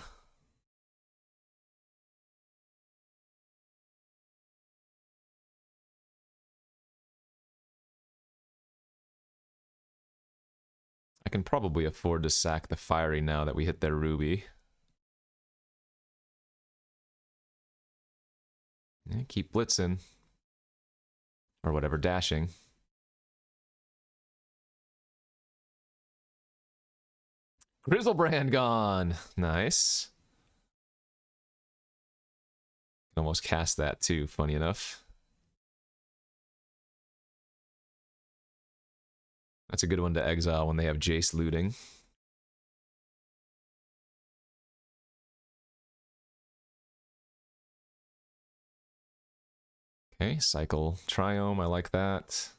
I can probably afford to sack the Fiery now that we hit their ruby. Yeah, keep blitzing. Or whatever, dashing. Grizzlebrand gone! Nice. Almost cast that too, funny enough. That's a good one to exile when they have Jace looting. Okay, cycle Triome, I like that.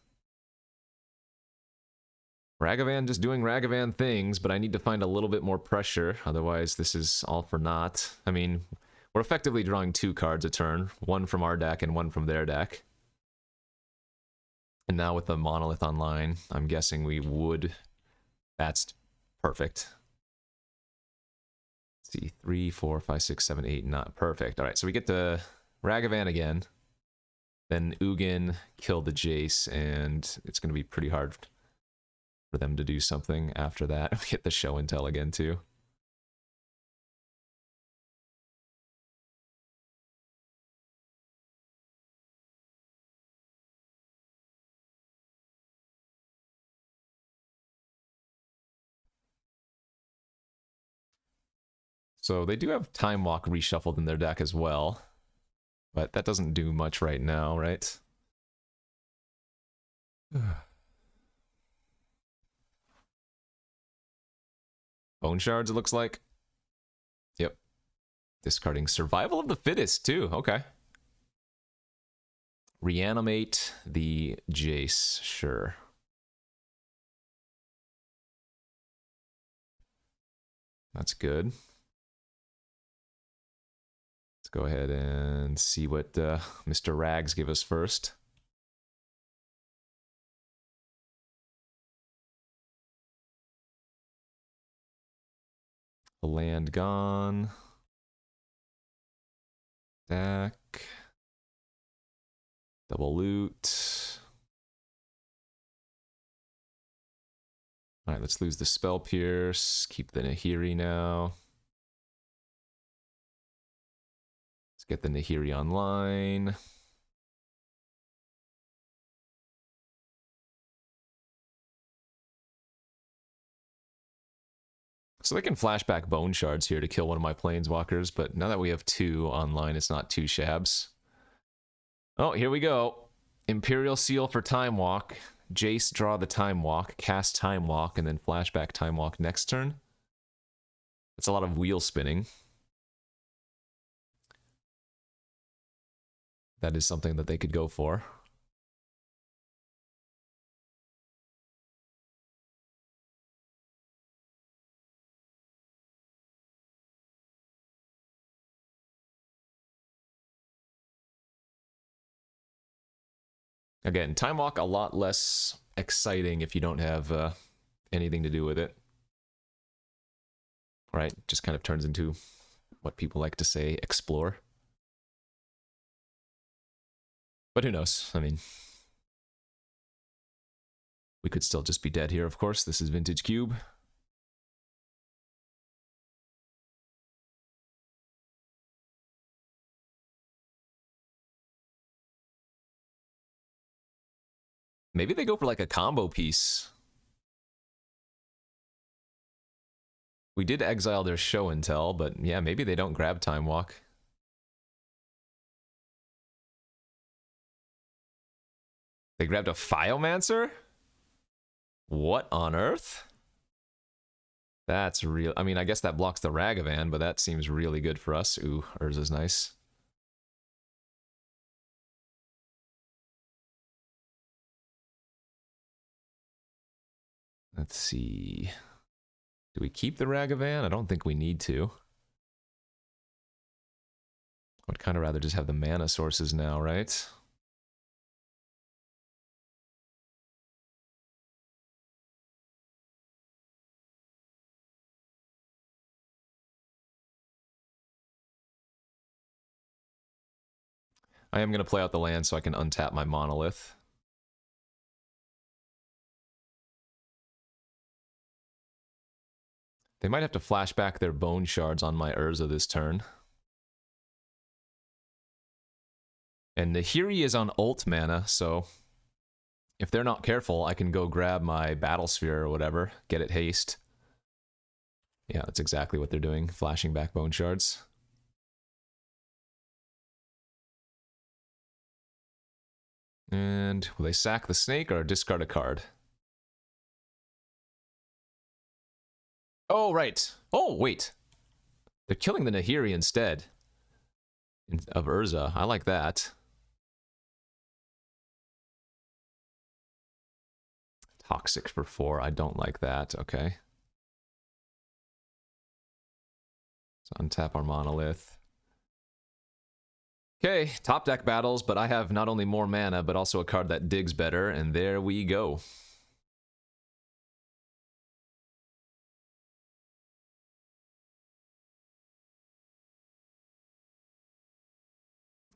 Ragavan just doing Ragavan things, but I need to find a little bit more pressure, otherwise this is all for naught. I mean, we're effectively drawing 2 cards a turn, one from our deck and one from their deck. And now with the Monolith online, I'm guessing we would... That's perfect. Let's see, 3, 4, 5, 6, 7, 8, not perfect. Alright, so we get to Ragavan again. Then Ugin kill the Jace, and it's going to be pretty hard for them to do something after that. We get the show and tell again, too. So they do have Time Walk reshuffled in their deck as well, but that doesn't do much right now, right? Bone Shards, it looks like. Yep. Discarding Survival of the Fittest, too. Okay. Reanimate the Jace, sure. That's good. Let's go ahead and see what Mr. Rags give us first. The land gone. Deck. Double loot. Alright, let's lose the Spell Pierce. Keep the Nahiri now. Get the Nahiri online. So they can flashback bone shards here to kill one of my planeswalkers, but now that we have 2 online, it's not 2 shabs. Oh, here we go. Imperial Seal for Time Walk. Jace, draw the Time Walk, cast Time Walk, and then flashback Time Walk next turn. That's a lot of wheel spinning. That is something that they could go for. Again, Time Walk a lot less exciting if you don't have anything to do with it. Right? Just kind of turns into what people like to say, explore. But who knows? I mean, we could still just be dead here, of course. This is Vintage Cube. Maybe they go for like a combo piece. We did exile their show and tell, but yeah, maybe they don't grab Time Walk. They grabbed a Phiomancer? What on earth? That's real. I mean, I guess that blocks the Ragavan, but that seems really good for us. Ooh, Urza's nice. Let's see. Do we keep the Ragavan? I don't think we need to. I'd kind of rather just have the mana sources now, right? I am going to play out the land so I can untap my Monolith. They might have to flash back their Bone Shards on my Urza this turn. And Nahiri is on ult mana, so if they're not careful, I can go grab my Battle Sphere or whatever, get it haste. Yeah, that's exactly what they're doing, flashing back Bone Shards. And will they sack the snake or discard a card? Oh, right. Oh, wait. They're killing the Nahiri instead of Urza. I like that. Toxic for 4. I don't like that. Okay. So untap our Monolith. Okay, top deck battles, but I have not only more mana, but also a card that digs better, and there we go.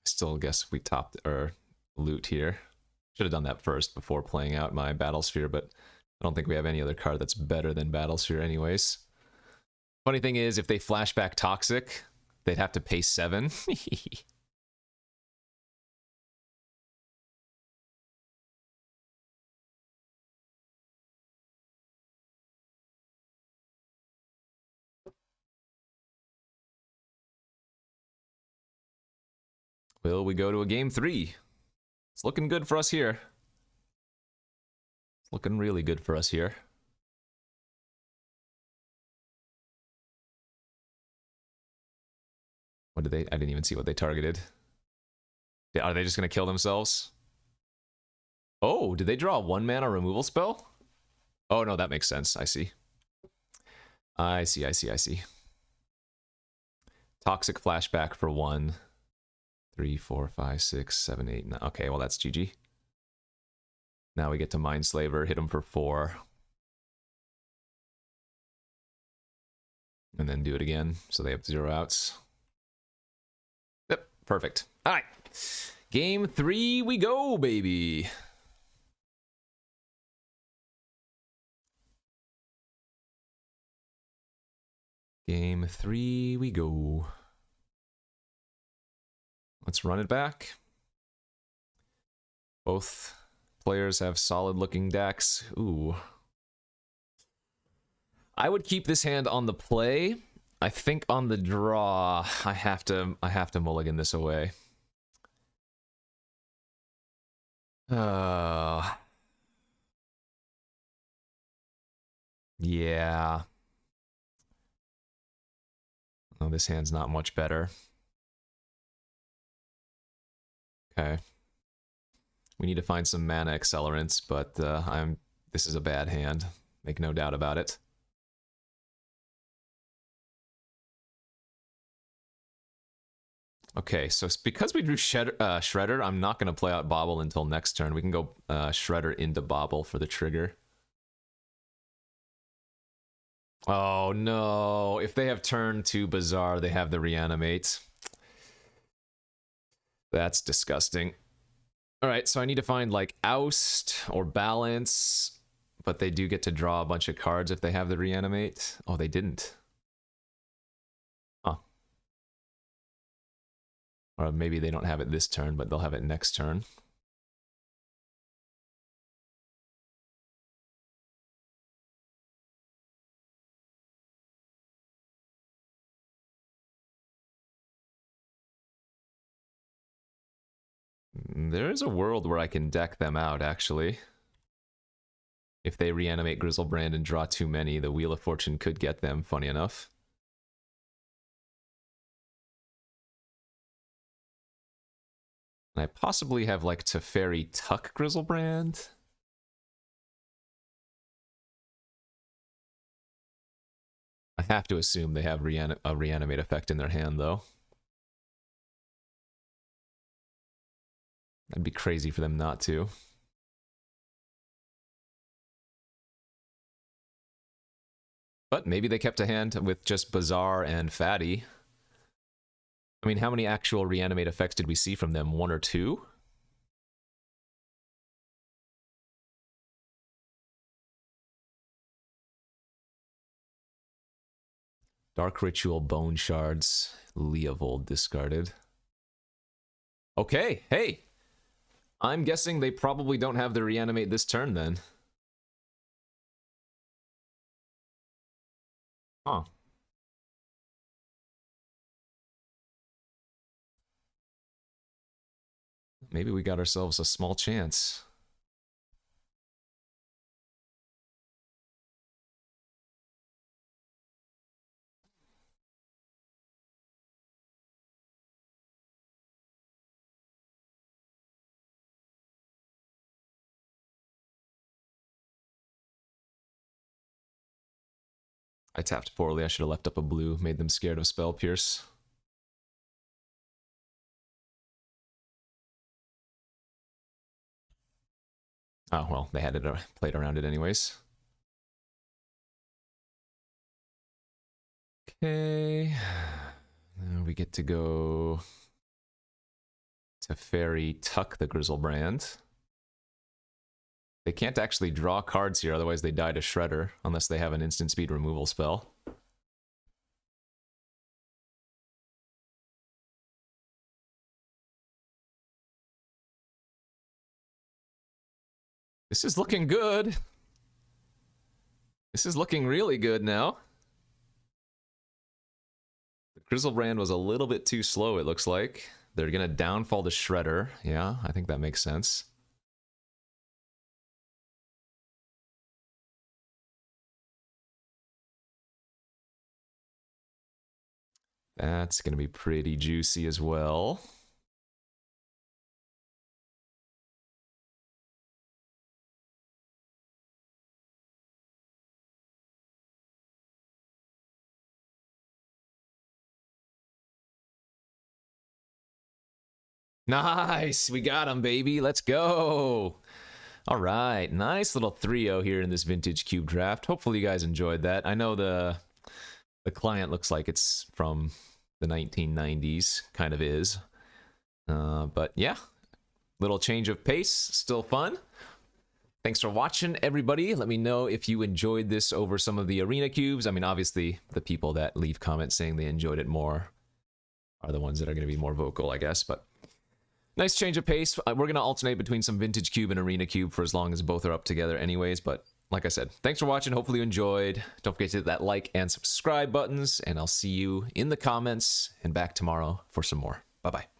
Still guess we topped or loot here. Should have done that first before playing out my Battle Sphere, but I don't think we have any other card that's better than Battle Sphere anyways. Funny thing is, if they flashback Toxic, they'd have to pay 7. Will we go to a game 3? It's looking good for us here. It's looking really good for us here. What did they? I didn't even see what they targeted. Are they just going to kill themselves? Oh, did they draw a 1-mana removal spell? Oh, no, that makes sense. I see. I see. Toxic flashback for 1. 3, 4, 5, 6, 7, 8, 9. Okay, well, that's GG. Now we get to Mindslaver, hit him for 4. And then do it again, so they have 0 outs. Yep, perfect. All right. Game 3 we go, baby. Game 3 we go. Let's run it back. Both players have solid looking decks. Ooh. I would keep this hand on the play. I think on the draw, I have to mulligan this away. Yeah. Oh, this hand's not much better. Okay. We need to find some mana accelerants, but this is a bad hand. Make no doubt about it. Okay, so because we drew Shredder, I'm not going to play out Bobble until next turn. We can go Shredder into Bobble for the trigger. Oh no, if they have turn 2 Bazaar, they have the Reanimate. That's disgusting. Alright, so I need to find like Oust or Balance, but they do get to draw a bunch of cards if they have the Reanimate. Oh, they didn't. Huh. Or maybe they don't have it this turn, but they'll have it next turn. There is a world where I can deck them out, actually. If they reanimate Grizzlebrand and draw too many, the Wheel of Fortune could get them, funny enough. And I possibly have, like, Teferi Tuck Grizzlebrand. I have to assume they have a reanimate effect in their hand, though. That'd be crazy for them not to. But maybe they kept a hand with just Bazaar and Fatty. I mean, how many actual reanimate effects did we see from them? 1 or 2? Dark Ritual, Bone Shards, Leovold discarded. Okay, hey! I'm guessing they probably don't have the reanimate this turn then. Huh. Maybe we got ourselves a small chance. I tapped poorly. I should have left up a blue, made them scared of Spell Pierce. Oh, well, they had it played around it anyways. Okay. Now we get to go Teferi Tuck the Grizzlebrand. They can't actually draw cards here, otherwise they die to Shredder, unless they have an instant speed removal spell. This is looking good. This is looking really good now. The Grizzlebrand was a little bit too slow, it looks like. They're gonna downfall the Shredder. Yeah, I think that makes sense. That's gonna be pretty juicy as well. Nice! We got him, baby! Let's go! Alright, nice little 3-0 here in this Vintage Cube draft. Hopefully you guys enjoyed that. I know the client looks like it's from the 1990s. Kind of is. But yeah, little change of pace. Still fun. Thanks for watching, everybody. Let me know if you enjoyed this over some of the Arena Cubes. I mean, obviously, the people that leave comments saying they enjoyed it more are the ones that are going to be more vocal, I guess. But Nice change of pace. We're going to alternate between some Vintage Cube and Arena Cube for as long as both are up together anyways, but like I said, thanks for watching. Hopefully you enjoyed. Don't forget to hit that like and subscribe buttons, and I'll see you in the comments and back tomorrow for some more. Bye-bye.